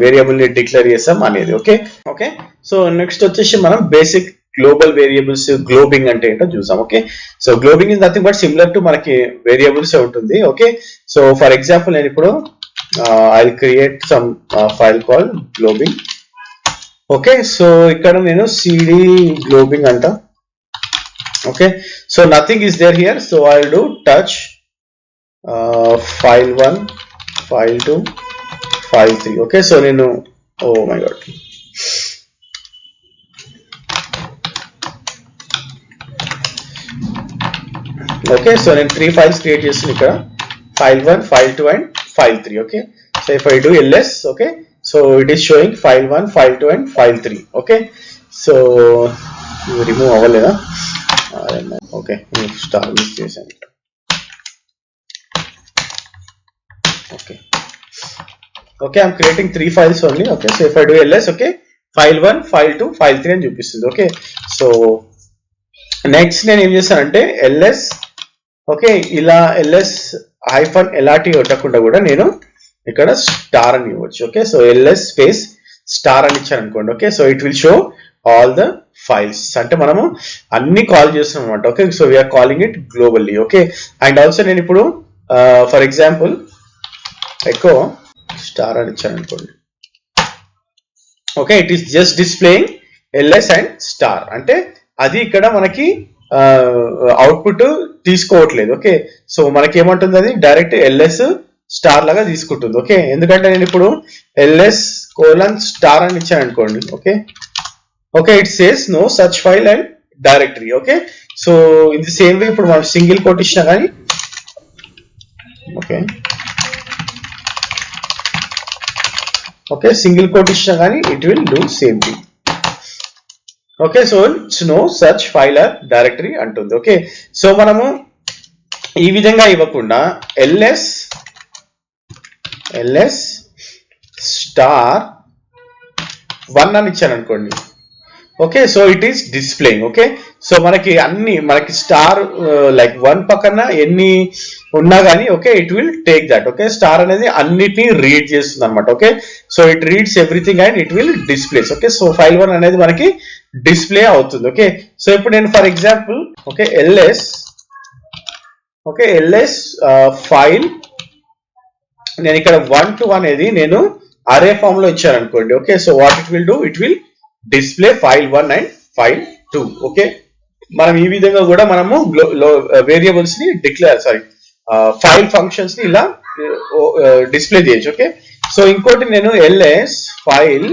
వేరియబుల్ ని డిక్లేర్ చేస్తాం అనేది. ఓకే, ఓకే, సో నెక్స్ట్ వచ్చేసి మనం బేసిక్ గ్లోబల్ వేరియబుల్స్, గ్లోబింగ్ అంటే ఏంటో చూసాం. Okay, so globbing is nothing but similar to మనకి వేరియబుల్స్ ఉంటుంది. ఓకే, సో ఫర్ ఎగ్జాంపుల్ నేను ఇప్పుడు I will create some file call globbing. Okay, so ఇక్కడ నేను cd గ్లోబింగ్ అంట. Okay, so nothing is there here, so I will do touch file1 file2 file3. Okay, so నేను oh my god, okay, so నేను 3 files create చేస్తాను ఇక్కడ, file1 file2 and file3. Okay, so if I do ls, okay, so it is showing file1 file2 and file3. Okay, so remove అవ్వలేదా? Okay, star miss చేశాను. okay okay I'm creating 3 files only. okay, so if I do ls, okay, file1 file2 file3 అని చూపిస్తుంది. Okay, so next నేను ఏం చేస్తానంటే ls, okay, ఇలా ls -LRT కొట్టకుండా కూడా నేను ఇక్కడ స్టార్ అని ఇవ్వచ్చు. Okay, so ls space star అని ఇచ్చాను అనుకోండి. Okay, so it will show all the files, అంటే మనము అన్ని కాల్ చేస్తున్నాం అనమాట. Okay, so we're calling it globally. Okay, and also నేను ఇప్పుడు ఫర్ ఎగ్జాంపుల్ ఎకో స్టార్ అని ఇచ్చాను అనుకోండి. Okay, it is just displaying ls and star, అంటే అది ఇక్కడ మనకి అవుట్పుట్ తీసుకోవట్లేదు. ఓకే, సో మనకి ఏమంటుంది, అది డైరెక్ట్ ls స్టార్ లాగా తీసుకుంటుంది. ఓకే, ఎందుకంటే నేను ఇప్పుడు ls:* అని ఇచ్చాను అనుకోండి. Okay, okay, it says no such file and directory. Okay, so in the same way ఇప్పుడు మనం సింగిల్ కోట్ ఇచ్చినా కానీ, ఓకే ఓకే సింగిల్ కోట్ ఇచ్చినా కానీ it will do same thing. Okay, so it's no such file or directory అంటుంది. Okay, so మనము ఈ విధంగా ఇవ్వకుండా ls *1 అని ఇచ్చాను అనుకోండి. Okay, so it is displaying. Okay, so మనకి అన్ని మనకి స్టార్ లైక్ 1 పక్కన ఎన్ని ఉన్నా కానీ, okay, it will take that. Okay, star అనేది అన్నిటిని రీడ్ చేస్తుంది అనమాట. Okay, so it reads everything and it will displays. Okay, so file1 అనేది మనకి డిస్ప్లే అవుతుంది. ఓకే, సో ఇప్పుడు నేను for example okay ls file, నేను ఇక్కడ 1 to 1 అనేది నేను అరే ఫామ్ లో ఇచ్చాను అనుకోండి. Okay, so what it will do, it will display file1 and file2. Okay, మనం ఈ విధంగా కూడా మనము వేరియబుల్స్ ని ఫైల్ ఫంక్షన్స్ ని ఇలా డిస్ప్లే చేయొచ్చు. ఓకే, సో ఇంకోటి నేను ls ఫైల్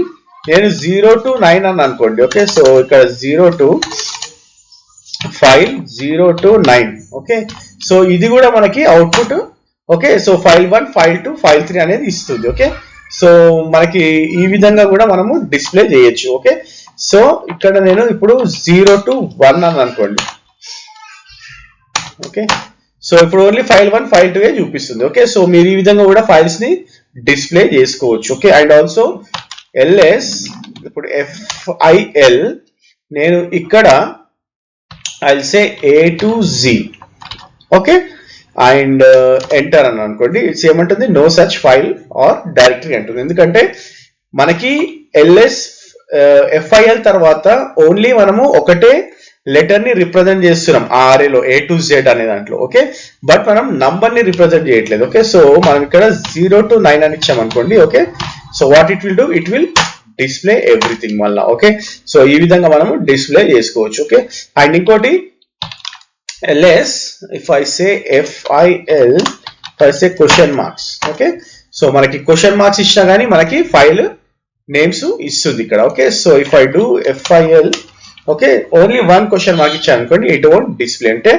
నేను 0 to 9 అని అనుకోండి. ఓకే, సో ఇక్కడ 0 to file 0 to 9. Okay, so ఇది కూడా మనకి output. Okay, so file 1 file 2 file 3 అనేది ఇస్తుంది. ఓకే, సో మనకి ఈ విధంగా కూడా మనము డిస్ప్లే చేయొచ్చు. ఓకే, సో ఇక్కడ నేను ఇప్పుడు 0 to 1 అని అనుకోండి. ఓకే, సో ఇప్పుడు ఓన్లీ ఫైల్ 1 ఫైల్ 2 చూపిస్తుంది. ఓకే, సో మీరు ఈ విధంగా కూడా ఫైల్స్ ని డిస్ప్లే చేసుకోవచ్చు. ఓకే, అండ్ ఆల్సో ls ఇప్పుడు fil నేను ఇక్కడ I'll say a to z. Okay, and enter అని అనుకోండి. ఇట్స్ ఏమంటుంది, no such file or directory అంటుంది. ఎందుకంటే మనకి ls fil తర్వాత ఓన్లీ మనము ఒకటే లెటర్ ని రిప్రజెంట్ చేస్తున్నాం ఆర్ఏలో a to z అనే దాంట్లో. ఓకే, బట్ మనం నంబర్ ని రిప్రజెంట్ చేయట్లేదు. ఓకే, సో మనం ఇక్కడ 0 to 9 అని ఇచ్చాం అనుకోండి. Okay, so what it will do, it will display everything మళ్ళా. ఓకే, సో ఈ విధంగా మనము డిస్ప్లే చేసుకోవచ్చు. ఓకే, అండ్ ఇంకోటి ls if I say fil if I say question marks. Okay, so మనకి క్వశ్చన్ మార్క్స్ ఇచ్చినా కానీ మనకి ఫైల్ నేమ్స్ ఇస్తుంది ఇక్కడ. Okay, so if I do fil okay only 1 question mark ఇచ్చాను అనుకోండి, ఇట్ వోంట్ డిస్ప్లే. అంటే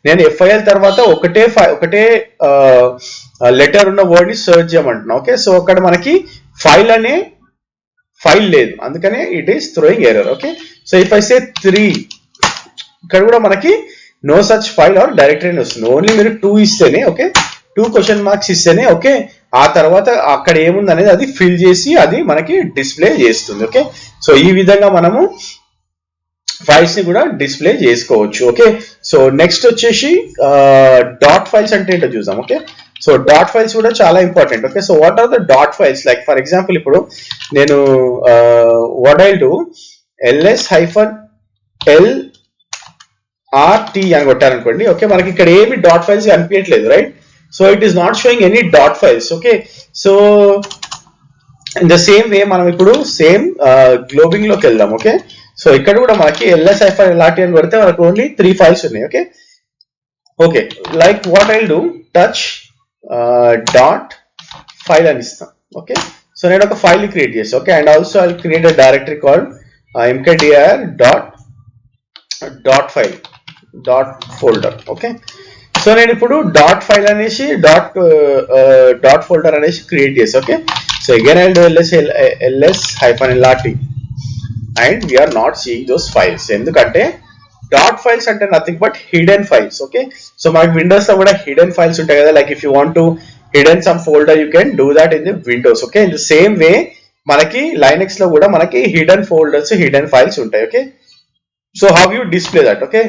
నేను fil తర్వాత ఒకటే లెటర్ ఉన్న వర్డ్ ని సర్చ్ చేయమంటున్నా. ఓకే, సో అక్కడ మనకి ఫైల్ అనే ఫైల్ లేదు, అందుకనే it is throwing error. Okay, so if I say 3 ఇక్కడ కూడా మనకి no such file or directory అని వస్తుంది. ఓన్లీ మీరు 2 ఇస్తేనే, ఓకే 2 క్వశ్చన్ మార్క్స్ ఇస్తేనే ఓకే ఆ తర్వాత అక్కడ ఏముంది అనేది అది ఫిల్ చేసి అది మనకి డిస్ప్లే చేస్తుంది. ఓకే, సో ఈ విధంగా మనము ఫైల్స్ ని కూడా డిస్ప్లే చేసుకోవచ్చు. ఓకే, సో నెక్స్ట్ వచ్చేసి డాట్ ఫైల్స్ అంటే ఏంటో చూద్దాం. ఓకే, సో డాట్ ఫైల్స్ కూడా చాలా important. Okay, so what are the dot files, like for example ఇప్పుడు నేను వాట్ ఐ డూ ls-lrt అని కొట్టారనుకోండి. ఓకే, మనకి ఇక్కడ ఏమి డాట్ ఫైల్స్ కనిపించట్లేదు, right? So it is not showing any dot files. Okay, so in the same వే మనం ఇప్పుడు సేమ్ గ్లోబింగ్ లోకి వెళ్దాం. ఓకే, సో ఇక్కడ కూడా మనకి ls-lrt అని కొడితే మనకు ఓన్లీ 3 ఫైల్స్ ఉన్నాయి. Okay, okay like what I do touch dot file అని ఇస్తాం. ఓకే, సో నేను ఒక ఫైల్ క్రియేట్ చేస్తాను. Okay, and also I create a directory called mkdir dot file dot folder. Okay, so నేను ఇప్పుడు డాట్ ఫైల్ అనేసి dot folder అనేసి create చేస్తాను. Okay, so again I do ls-lrt and we're not seeing those files. ఎందుకంటే dot files అంటే nothing but hidden files. Okay, so మనకి Windows లో కూడా హిడెన్ ఫైల్స్ ఉంటాయి కదా, like if you want to hidden some folder you can do that in the Windows. Okay, in the same వే మనకి Linux లో కూడా మనకి హిడెన్ ఫోల్డర్స్ హిడెన్ ఫైల్స్ ఉంటాయి. Okay, so how you display that? Okay,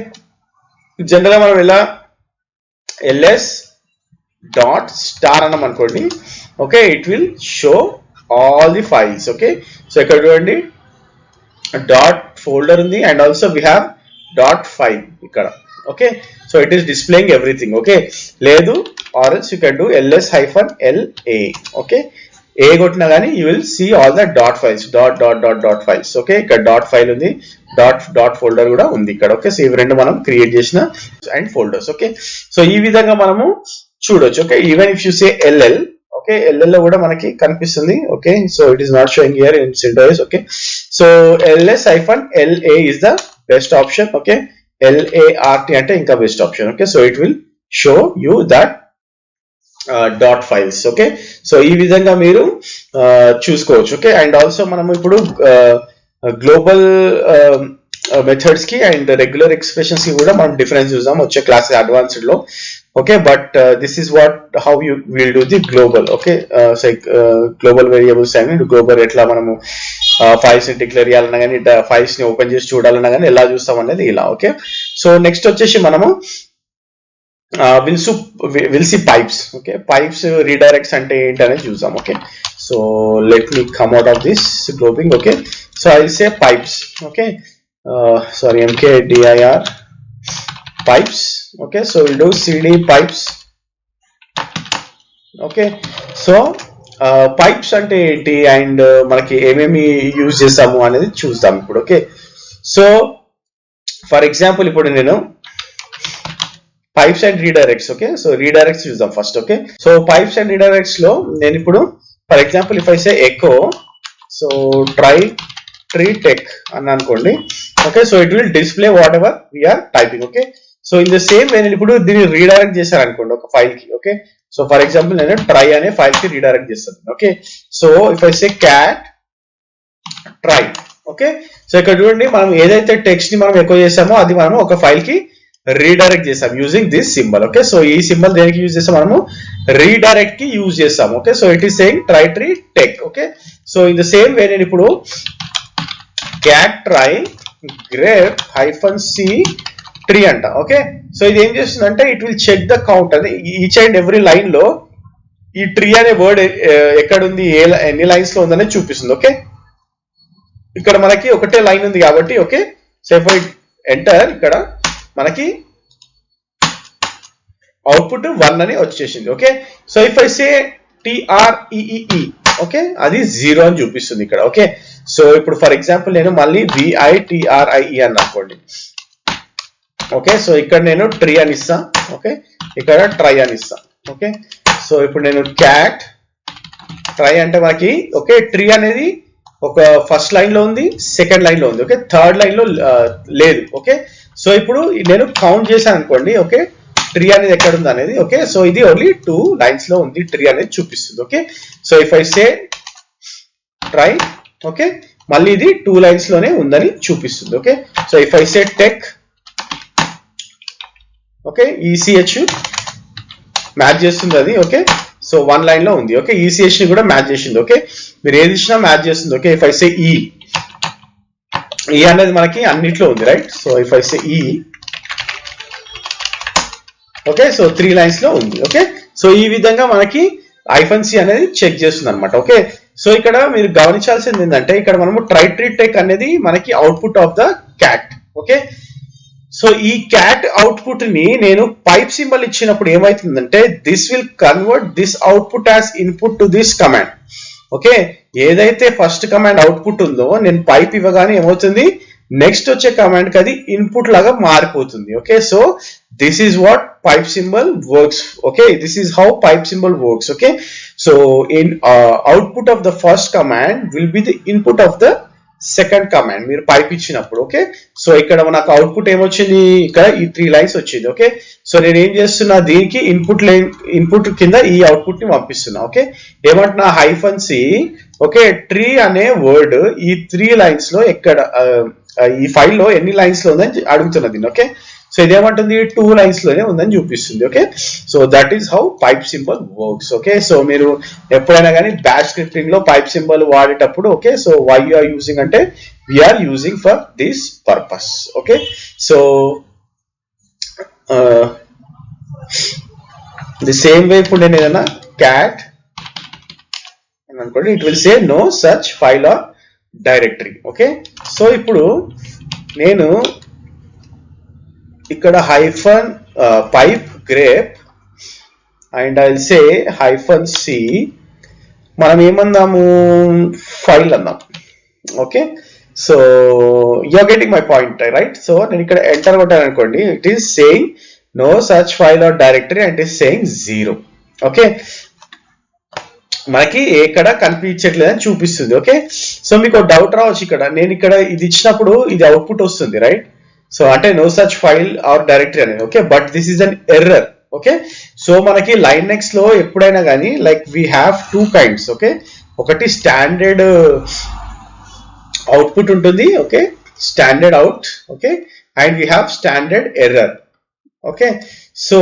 general గా మనం ఇలా ls dot star అన్నాం అనుకోండి. Okay, it will show all the files. Okay, so ఇక్కడ చూడండి డాట్ ఫోల్డర్ ఉంది and also we have dot file ఇక్కడ. Okay, so it is displaying everything. Okay, లేదు or else you can do ls-la. Okay, ఏ కొట్టినా కానీ you will see all the dot files dot files. Okay, ఇక్కడ dot file ఉంది, dot folder కూడా ఉంది ఇక్కడ. ఓకే, సో ఇవి రెండు మనం క్రియేట్ చేసిన అండ్ ఫోల్డర్స్. ఓకే, సో ఈ విధంగా మనము చూడొచ్చు. Okay, even if you say ll, okay ll లో కూడా మనకి కనిపిస్తుంది. Okay, so it is not showing here in CentOS. Okay, so ls-la is the best option. Okay, lart అంటే ఇంకా best option. Okay, so it will show you that dot files. Okay, so ఈ విధంగా మీరు చూసుకోవచ్చు. Okay, and also మనం ఇప్పుడు global methods కి and regular expressions కి కూడా మనం డిఫరెన్స్ చూద్దాం వచ్చే క్లాస్ అడ్వాన్స్డ్ లో. Okay, but this is what how you will do the global. Okay, so global variables and global ఎట్లా మనము ఫైల్స్ ని డిక్లేర్ చేయాలన్నా కానీ ఫైల్స్ ని ఓపెన్ చేసి చూడాలన్నా కానీ ఎలా చూస్తాం అనేది ఇలా. ఓకే, సో నెక్స్ట్ వచ్చేసి మనము will see pipes. Okay, pipes redirects అంటే ఏంటి అనేది చూద్దాం. Okay, so let me come out of this globbing. Okay, so I will say pipes. Okay, sorry mkdir pipes. Okay, so we'll do cd pipes. Okay, so pipes అంటే ఏంటి and మనకి ఏమేమి use చేస్తాము అనేది చూద్దాం ఇప్పుడు. ఓకే, సో ఫర్ ఎగ్జాంపుల్ ఇప్పుడు నేను pipes and redirects. Okay, so redirects చూద్దాం first. Okay, so pipes and redirects లో నేను ఇప్పుడు for example if I say echo so try tree tech అని అనుకోండి. Okay, so it will display whatever we're typing. Okay, so in the same way నేను ఇప్పుడు దీన్ని redirect చేశాను అనుకోండి ఒక ఫైల్ కి. ఓకే, సో ఫర్ ఎగ్జాంపుల్ నేను ట్రై అనే ఫైల్ కి రీడైరెక్ట్ చేస్తాను. Okay, so if I say cat try. Okay, so ఇక్కడ చూడండి మనం ఏదైతే టెక్స్ట్ ని మనం ఎకో చేసామో అది మనం ఒక ఫైల్ కి రీడైరెక్ట్ చేసాం using this symbol. Okay, so ఈ సింబల్ దేనికి యూజ్ చేస్తాం మనము రీడైరెక్ట్ కి యూజ్ చేస్తాం. Okay, so it is saying try tree tech. Okay, so in the same way నేను ఇప్పుడు cat try grep -c tree అంట. ఓకే, సో ఇది ఏం చేస్తుందంటే it will check the count అని ఈచ్ అండ్ ఎవ్రీ లైన్ లో ఈ ట్రీ అనే వర్డ్ ఎక్కడుంది ఎన్ని లైన్స్ లో ఉందనేది చూపిస్తుంది. ఓకే, ఇక్కడ మనకి ఒకటే లైన్ ఉంది కాబట్టి. Okay, so if I enter ఇక్కడ మనకి అవుట్పుట్ 1 అని వచ్చేసింది. Okay, so if I say TREEE okay అది 0 అని చూపిస్తుంది ఇక్కడ. ఓకే, సో ఇప్పుడు ఫర్ ఎగ్జాంపుల్ నేను మళ్ళీ VITRIE అని అనుకోండి. ఓకే, సో ఇక్కడ నేను ట్రీ అని ఇస్తా. ఓకే, ఇక్కడ ట్రై అని ఇస్తా. ఓకే, సో ఇప్పుడు నేను క్యాట్ ట్రై అంటే మనకి ఓకే ట్రీ అనేది ఒక ఫస్ట్ లైన్ లో ఉంది, సెకండ్ లైన్ లో ఉంది. ఓకే, థర్డ్ లైన్ లో లేదు. ఓకే, సో ఇప్పుడు నేను కౌంట్ చేశాను అనుకోండి. ఓకే, ట్రీ అనేది ఎక్కడ ఉంది అనేది. ఓకే, సో ఇది ఓన్లీ 2 లైన్స్ లో ఉంది ట్రీ అనేది చూపిస్తుంది. Okay, so if I say try okay మళ్ళీ ఇది 2 లైన్స్ లోనే ఉందని చూపిస్తుంది. Okay, so if I say tech okay ECH match చేస్తుంది అది. ఓకే, సో 1 లైన్ లో ఉంది. ఓకే, ECH ని కూడా మ్యాచ్ చేసింది. ఓకే, మీరు ఏది ఇచ్చినా మ్యాచ్ చేస్తుంది. ఓకే, ఇఫ్ ఐ సే ఈ అనేది మనకి అన్నిట్లో ఉంది రైట్. సో ఇఫ్ ఐ సే ఈ ఓకే, సో 3 లైన్స్ లో ఉంది. ఓకే, సో ఈ విధంగా మనకి -c అనేది చెక్ చేస్తుంది అనమాట. ఓకే, సో ఇక్కడ మీరు గమనించాల్సింది ఏంటంటే ఇక్కడ మనము ట్రై ట్రీ టెక్ అనేది మనకి output of the cat. Okay, so ఈ క్యాట్ అవుట్పుట్ ని నేను పైప్ సింబల్ ఇచ్చినప్పుడు ఏమైతుందంటే this will convert this output as input to this command. Okay, ఏదైతే ఫస్ట్ కమాండ్ అవుట్పుట్ ఉందో నేను పైప్ ఇవ్వగానే ఏమవుతుంది నెక్స్ట్ వచ్చే కమాండ్ కి అది ఇన్పుట్ లాగా మారిపోతుంది. Okay, so this is what pipe symbol works. Okay, this is how pipe symbol works. Okay, so in output of the first command will be the input of the second command మీరు pipe ఇచ్చినప్పుడు. Okay, so ఇక్కడ మనకు output ఏమొచ్చింది ఇక్కడ ఈ 3 lines వచ్చింది. Okay, so నేను ఏం చేస్తున్నా దీనికి ఇన్పుట్ కింద ఈ అవుట్పుట్ ని పంపిస్తున్నా. ఓకే, ఏమంటున్నా -c ఓకే ట్రీ అనే వర్డ్ ఈ 3 లైన్స్ లో ఎక్కడ ఈ ఫైల్ లో ఎన్ని లైన్స్ లో ఉందని అడుగుతున్నది. ఓకే, సో ఇదేమంటుంది 2 లైన్స్ లోనే ఉందని చూపిస్తుంది. Okay, so that is how pipe symbol works. Okay, so మీరు ఎప్పుడైనా కానీ బ్యాష్ స్క్రిప్టింగ్ లో పైప్ సింబల్ వాడేటప్పుడు okay so why you are using అంటే we're using for this purpose. Okay, so the same way ఇప్పుడు నేను ఏదైనా క్యాట్ అని అనుకోండి it will say no such file or directory. Okay, so ఇప్పుడు నేను ఇక్కడ pipe grape and I'll say -c మనం ఏమన్నాము ఫైల్ అన్నాం. Okay, so you're getting my point right. So నేను ఇక్కడ ఎంటర్ కొట్టాను అనుకోండి it is saying no such file or directory and is saying 0. Okay, మనకి ఎక్కడ కనిపించట్లేదని చూపిస్తుంది. ఓకే, సో మీకు డౌట్ రావచ్చు ఇక్కడ నేను ఇక్కడ ఇది ఇచ్చినప్పుడు ఇది అవుట్పుట్ వస్తుంది రైట్. సో అంటే no such file or directory అనేది. Okay, but this is an error. Okay, so మనకి లైనెక్స్ లో ఎప్పుడైనా కానీ like we have 2 kinds. Okay, ఒకటి స్టాండర్డ్ అవుట్పుట్ ఉంటుంది. Okay, standard out. Okay, and we have standard error. Okay, so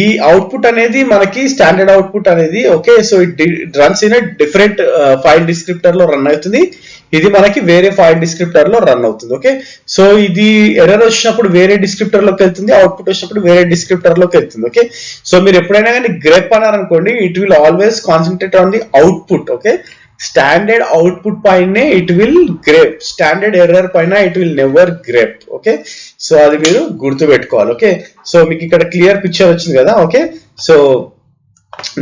ఈ output అనేది మనకి స్టాండర్డ్ అవుట్పుట్ అనేది okay so it runs in different file descriptor లో రన్ అవుతుంది. ఇది మనకి వేరే ఫైల్ డిస్క్రిప్టర్ లో రన్ అవుతుంది. ఓకే, సో ఇది ఎర్రర్ వచ్చినప్పుడు వేరే డిస్క్రిప్టర్ లోకి వెళ్తుంది, అవుట్పుట్ వచ్చినప్పుడు వేరే డిస్క్రిప్టర్ లోకి వెళ్తుంది. ఓకే, సో మీరు ఎప్పుడైనా కానీ గ్రెప్ అన్నారనుకోండి it will always concentrate on the output. Okay, standard output పైనే it will grep, standard error పైన it will never grep. Okay, so అది మీరు గుర్తు పెట్టుకోవాలి. ఓకే, సో మీకు ఇక్కడ క్లియర్ పిక్చర్ వచ్చింది కదా. ఓకే, సో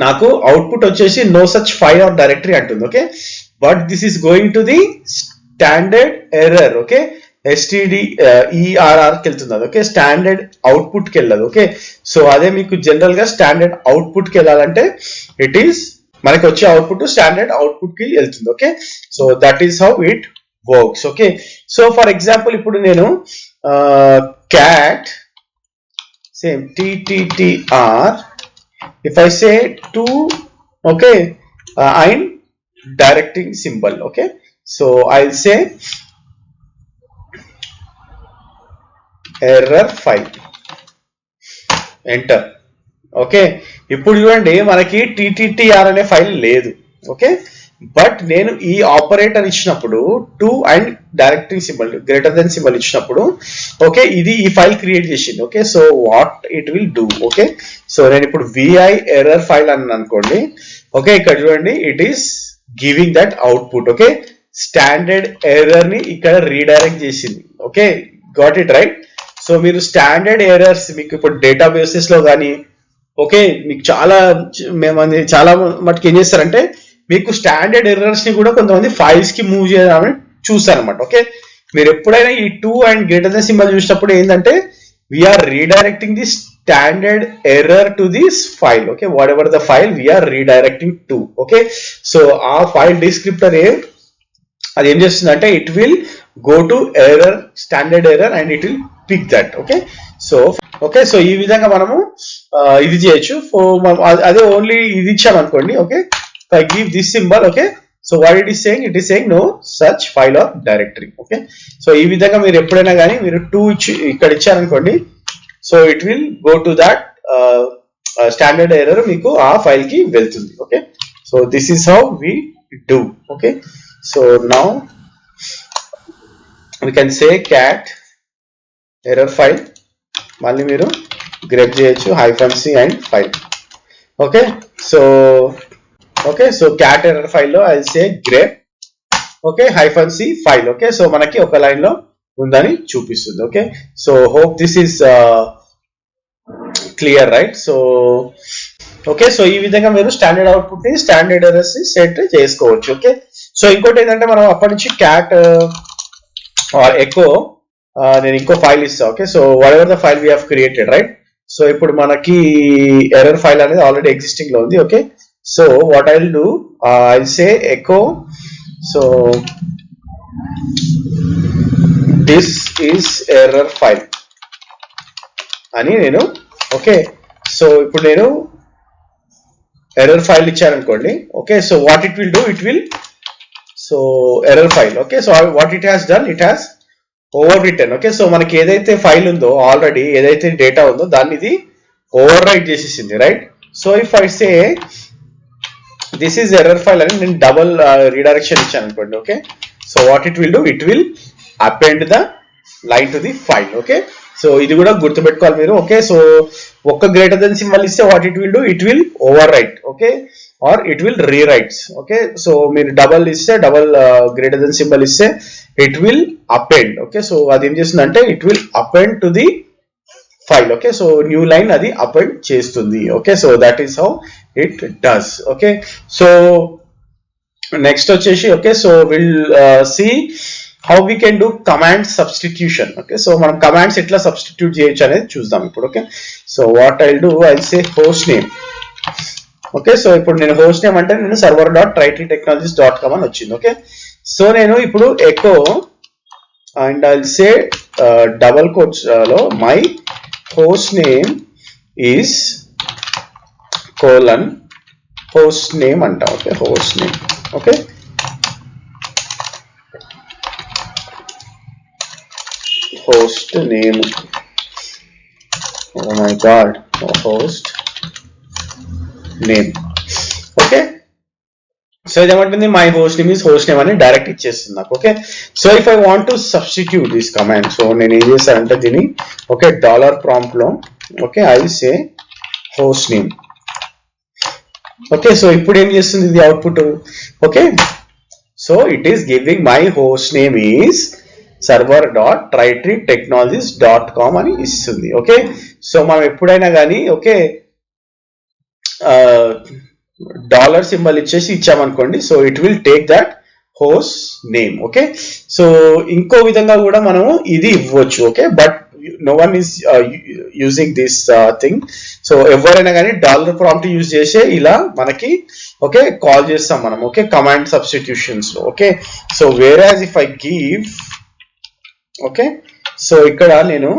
నాకు అవుట్పుట్ వచ్చేసి no such file or directory అంటుంది. Okay, but this is going to the standard error. Okay, STD ఈఆర్ఆర్కి వెళ్తుంది అది, ఓకే, స్టాండర్డ్ అవుట్పుట్కి వెళ్ళదు. ఓకే, సో అదే మీకు జనరల్ గా స్టాండర్డ్ అవుట్పుట్కి వెళ్ళాలంటే ఇట్ ఈస్ మనకి వచ్చే అవుట్పుట్ స్టాండర్డ్ అవుట్పుట్ కి వెళ్తుంది. Okay, so that is how it works. Okay, so for example ఇప్పుడు నేను cat same TTTR, if I say to, okay, I'm directing symbol. Okay, so I'll say error file, enter. Okay, ఇప్పుడు చూడండి మనకి TTTR అనే file లేదు. Okay, but నేను ఈ operator ఇచ్చినప్పుడు to and directing symbol greater than symbol ఇచ్చినప్పుడు okay ఇది ఈ ఫైల్ క్రియేట్ చేసింది. Okay, so what it will do. Okay, so నేను ఇప్పుడు VI ఎర్రర్ ఫైల్ అని అనుకోండి. ఓకే, ఇక్కడ చూడండి it is giving that output. Okay, standard error ని ఇక్కడ రీడైరెక్ట్ చేసింది. Okay, got it right. So మీరు స్టాండర్డ్ ఎర్రర్స్ మీకు ఇప్పుడు డేటాబేసెస్ లో కానీ ఓకే మీకు చాలా మటుకు ఏం చేస్తారంటే మీకు స్టాండర్డ్ ఎర్రర్స్ ని కూడా కొంతమంది ఫైల్స్ కి మూవ్ చేయాలని చూస్తారనమాట. ఓకే, మీరు ఎప్పుడైనా ఈ two and greater than symbol చూసినప్పుడు ఏంటంటే we're redirecting the standard error to this file. Okay, whatever the file we're redirecting to. Okay, so ఆ ఫైల్ డిస్క్రిప్టర్ అది ఏం చేస్తుంది అంటే it will go to error standard error and it will pick that. Okay, so ఈ విధంగా మనము ఇది చేయొచ్చు. అదే ఓన్లీ ఇది ఇచ్చామనుకోండి. Okay, I give this symbol. Okay, so what it is saying, it is saying no such file or directory. Okay, so ఈ విధంగా మీరు ఎప్పుడైనా కానీ మీరు 2 ఇక్కడ ఇచ్చారనుకోండి, so it will go to that standard error మీకు ఆ ఫైల్ కి వెళ్తుంది. Okay, so this is how we do. Okay, so now we can say cat error file, మళ్ళీ మీరు గ్రేప్ చేయొచ్చు -c and file. Okay, so cat error file లో I'll say grep okay -c file. Okay, so మనకి ఒక line లో ఉందని చూపిస్తుంది. Okay, so hope this is clear right. So okay, so ఈ విధంగా మీరు స్టాండర్డ్ అవుట్పుట్ ని స్టాండర్డ్ ఎర్రర్స్ ని సెట్ చేసుకోవచ్చు. ఓకే, సో ఇంకోటి ఏంటంటే మనం అప్పటి నుంచి క్యాట్ ఎకో నేను ఇంకో ఫైల్ ఇస్తా. Okay, so what ever the file we have created right. So ఇప్పుడు మనకి ఎర్రర్ ఫైల్ అనేది ఆల్రెడీ ఎగ్జిస్టింగ్ లో ఉంది. Okay, so what I'll do, I'll say echo, so this is error file అని నేను. ఓకే, సో ఇప్పుడు నేను ఎర్రర్ ఫైల్ ఇచ్చారనుకోండి. Okay, so what it will do, it will so error file. Okay, so what it has done, it has over return. Okay, so మనకి ఏదైతే file ఉందో already ఏదైతే data ఉందో దాన్ని ఇది ఓవర్ రైట్ చేసేసింది right. So if I say this is error file అని నేను డబల్ రీడైరెక్షన్ ఇచ్చాను అనుకోండి. Okay, so what it will do, it will append the line to the file. Okay, so ఇది కూడా గుర్తుపెట్టుకోవాలి మీరు. ఓకే, సో ఒక్క గ్రేటర్ దెన్ సింబల్ ఇస్తే what it will do, it will overwrite. Okay, or it will rewrites. Okay, so మీరు double ఇస్తే double greater than symbol ఇస్తే it will append. Okay, so అది ఏం చేస్తుంది అంటే it will append to the file. Okay, so new line అది append చేస్తుంది. Okay, so that is how it does. Okay, so next వచ్చేసి okay so we'll see how we can do command substitution. Okay, so మనం commands ఎట్లా substitute చేయొచ్చు అనేది చూద్దాం ఇప్పుడు. Okay, so what I'll do, I'll say host name. Okay, so ఇప్పుడు నేను host name అంటే నేను server.tritertechnologies.com అని వచ్చింది. ఓకే, సో నేను ఇప్పుడు echo and I'll say double quotes లో my host name is colon host name anta. Okay, host name. Okay, host name, oh my god, host name. Okay, so ఇదేమంటుంది my host name is host name అని direct ఇచ్చేస్తుంది నాకు. Okay, so if I want to substitute this command, so నేను ఏం చేస్తానంటే దీన్ని okay dollar prompt లో okay I say host name. Okay, so ఇప్పుడు ఏం చేస్తుంది ఇది output. Okay, so it is giving my host name is server.tritertechnologies.com అని ఇస్తుంది. ఓకే, సో మనం ఎప్పుడైనా కానీ ఓకే డాలర్ సింబల్ ఇచ్చేసి ఇచ్చామనుకోండి, so it will take that host name. Okay, so ఇంకో విధంగా కూడా మనము ఇది ఇవ్వచ్చు. Okay, but no one is using this thing. So ఎవరైనా కానీ డాలర్ ప్రాంప్ట్ యూజ్ చేసే ఇలా మనకి ఓకే కాల్ చేస్తాం మనం. ఓకే, కమాండ్ సబ్స్టిట్యూషన్స్ లో. Okay, so whereas if I give okay, so ఇక్కడ నేను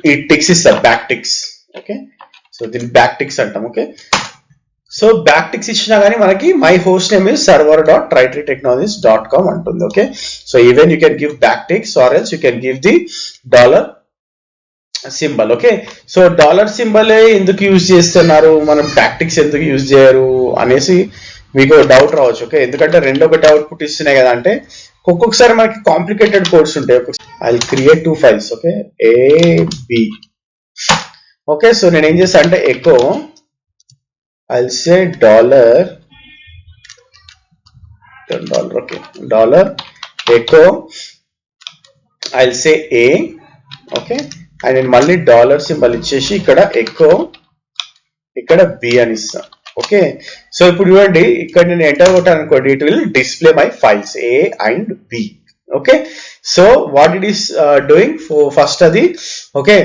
ఈ టిక్స్ ఇస్తాను, బ్యాక్ టిక్స్. ఓకే, సో దీన్ని బ్యాక్ టిక్స్ అంటాం. ఓకే, సో బ్యాక్ టిక్స్ ఇచ్చినా కానీ మనకి my host name is server.tritertechnologies.com అంటుంది. Okay, so even you can give back ticks or else you can give the dollar symbol. Okay, so dollar symbol ఎందుకు use చేస్తున్నారు, మనం back ticks ఎందుకు use చేయరు అనేసి మీకు డౌట్ రావచ్చు. ఓకే, ఎందుకంటే రెండు ఒకటి అవుట్పుట్ ఇస్తున్నాయి కదా, అంటే ఒక్కొక్కసారి మనకి కాంప్లికేటెడ్ కోడ్స్ ఉంటాయి. I will create 2 files. Okay, AB. Okay, so నేను ఏం చేస్తా అంటే echo I'll say dollar. Okay, dollar echo. I'll say A. Okay, and then మళ్ళీ డాలర్ సింబల్ ఇచ్చేసి ఇక్కడ ఎకో ఇక్కడ B అని ఇస్తాం. ఓకే, సో ఇప్పుడు చూడండి ఇక్కడ నేను ఎంటర్ కొట్టాను అనుకోండి, it will display my files A and B. Okay, so what it is doing first అది ఓకే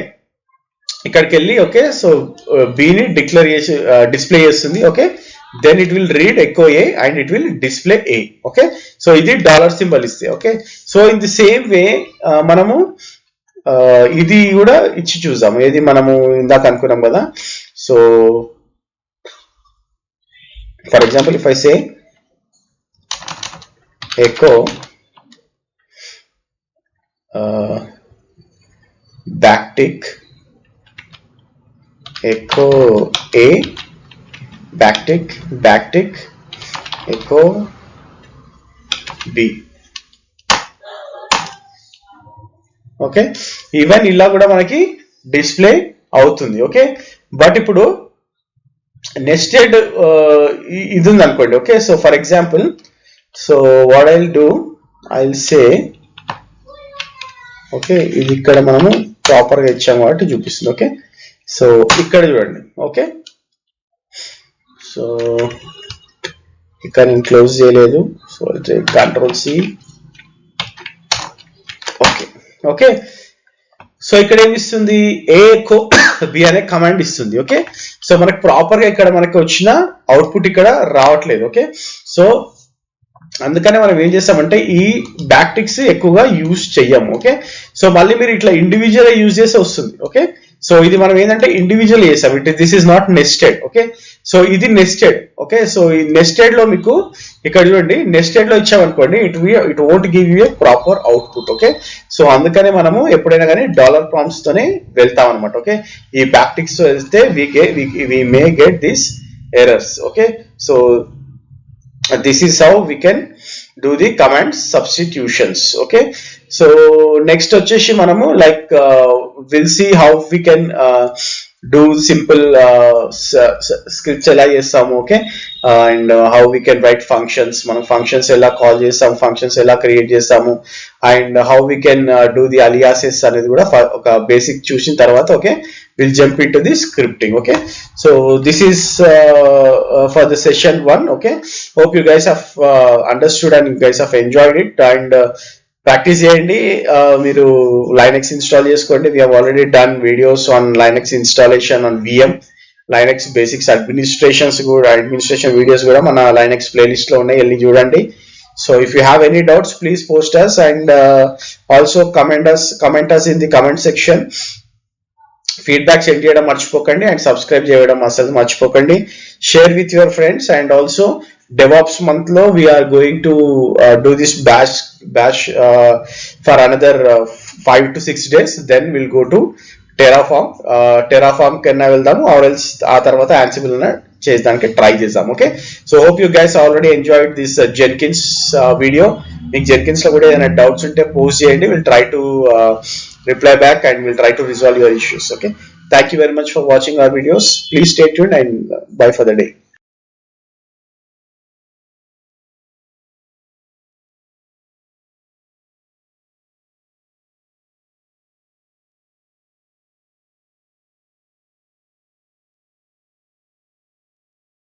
ఇక్కడికి వెళ్ళి ఓకే, సో బీని డిక్లేర్ చేసి డిస్ప్లే చేస్తుంది. Okay, then it will read echo A and it will display A. Okay, so ఇది dollar symbol ఇస్తే. Okay, so in the same way మనము ఇది కూడా ఇచ్చి చూద్దాము. ఏది మనము ఇందాక అనుకున్నాం కదా. So for example if I say echo backtick echo A, backtick echo B. Okay, even ఇలా కూడా మనకి డిస్ప్లే అవుతుంది. ఓకే, బట్ ఇప్పుడు నెస్టెడ్ ఇది ఉంది అనుకోండి. Okay, so for example so what I will do, I will say okay, ఇది ఇక్కడ మనము ప్రాపర్ గా ఇచ్చాము కాబట్టి చూపిస్తుంది. ఓకే, సో ఇక్కడ చూడండి. ఓకే, సో ఇక్కడ నేను క్లోజ్ చేయలేదు. So Ctrl+C. Okay, okay, so ఇక్కడ ఏమి ఇస్తుంది, ఏ ఎకో బి అనే కమాండ్ ఇస్తుంది. ఓకే, సో మనకి ప్రాపర్ గా ఇక్కడ మనకి వచ్చిన అవుట్పుట్ ఇక్కడ రావట్లేదు. ఓకే, సో అందుకనే మనం ఏం చేస్తామంటే ఈ బ్యాక్టిక్స్ ఎక్కువగా యూజ్ చెయ్యము. ఓకే, సో మళ్ళీ మీరు ఇట్లా ఇండివిజువల్ యూజ్ చేస్తే వస్తుంది. ఓకే, సో ఇది మనం ఏంటంటే ఇండివిజువల్ చేసాం. This is not nested. Okay, so ఇది నెస్టెడ్. ఓకే, సో ఈ నెస్టెడ్ లో మీకు ఇక్కడ చూడండి, నెస్టెడ్ లో ఇచ్చామనుకోండి it won't give you a proper output. Okay, so అందుకనే మనము ఎప్పుడైనా కానీ డాలర్ ప్రాంప్ట్స్ తోనే వెళ్తాం అనమాట. ఓకే, ఈ బ్యాక్టిక్స్ తో వెళ్తే we may get these errors. Okay, so this is how we can do the command substitutions. Okay, so next వచ్చేసి మనము like we'll see how we can do simple scripts ఎలా చేస్తాము. Okay, and how we can write functions, మనం functions ఎలా call చేస్తాము, functions ఎలా create చేస్తాము, and how we can do the aliases అనేది కూడా ఒక బేసిక్ చూసిన తర్వాత okay we'll jump into the scripting. Okay, so this is for the session 1. Okay, hope you guys have understood and you guys have enjoyed it, and practice చేయండి. మీరు Linux install చేసుకోండి. we have already done videos on Linux installation on VM, Linux basics administration videos కూడా మన Linux playlist లో ఉన్నాయి, వెళ్ళి చూడండి. So if you have any doubts, please post us, and also comment us in the comment section. Feedback send చేయడం మర్చిపోకండి, and subscribe చేయడం అసలు మర్చిపోకండి. Share with your friends, and also DevOps month లో we're going to do this bash for another 5 to 6 days. Then we'll go to Terraform కన్నా వెళ్దాము, or else ఆ తర్వాత Ansible చేయడానికి ట్రై చేద్దాం. Okay, so hope you guys already enjoyed this Jenkins video. మీకు Jenkins లో కూడా ఏదైనా డౌట్స్ ఉంటే పోస్ట్ చేయండి. Will try to reply back and we'll try to resolve your issues. Okay, thank you very much for watching our videos. Please stay tuned, and bye for the day.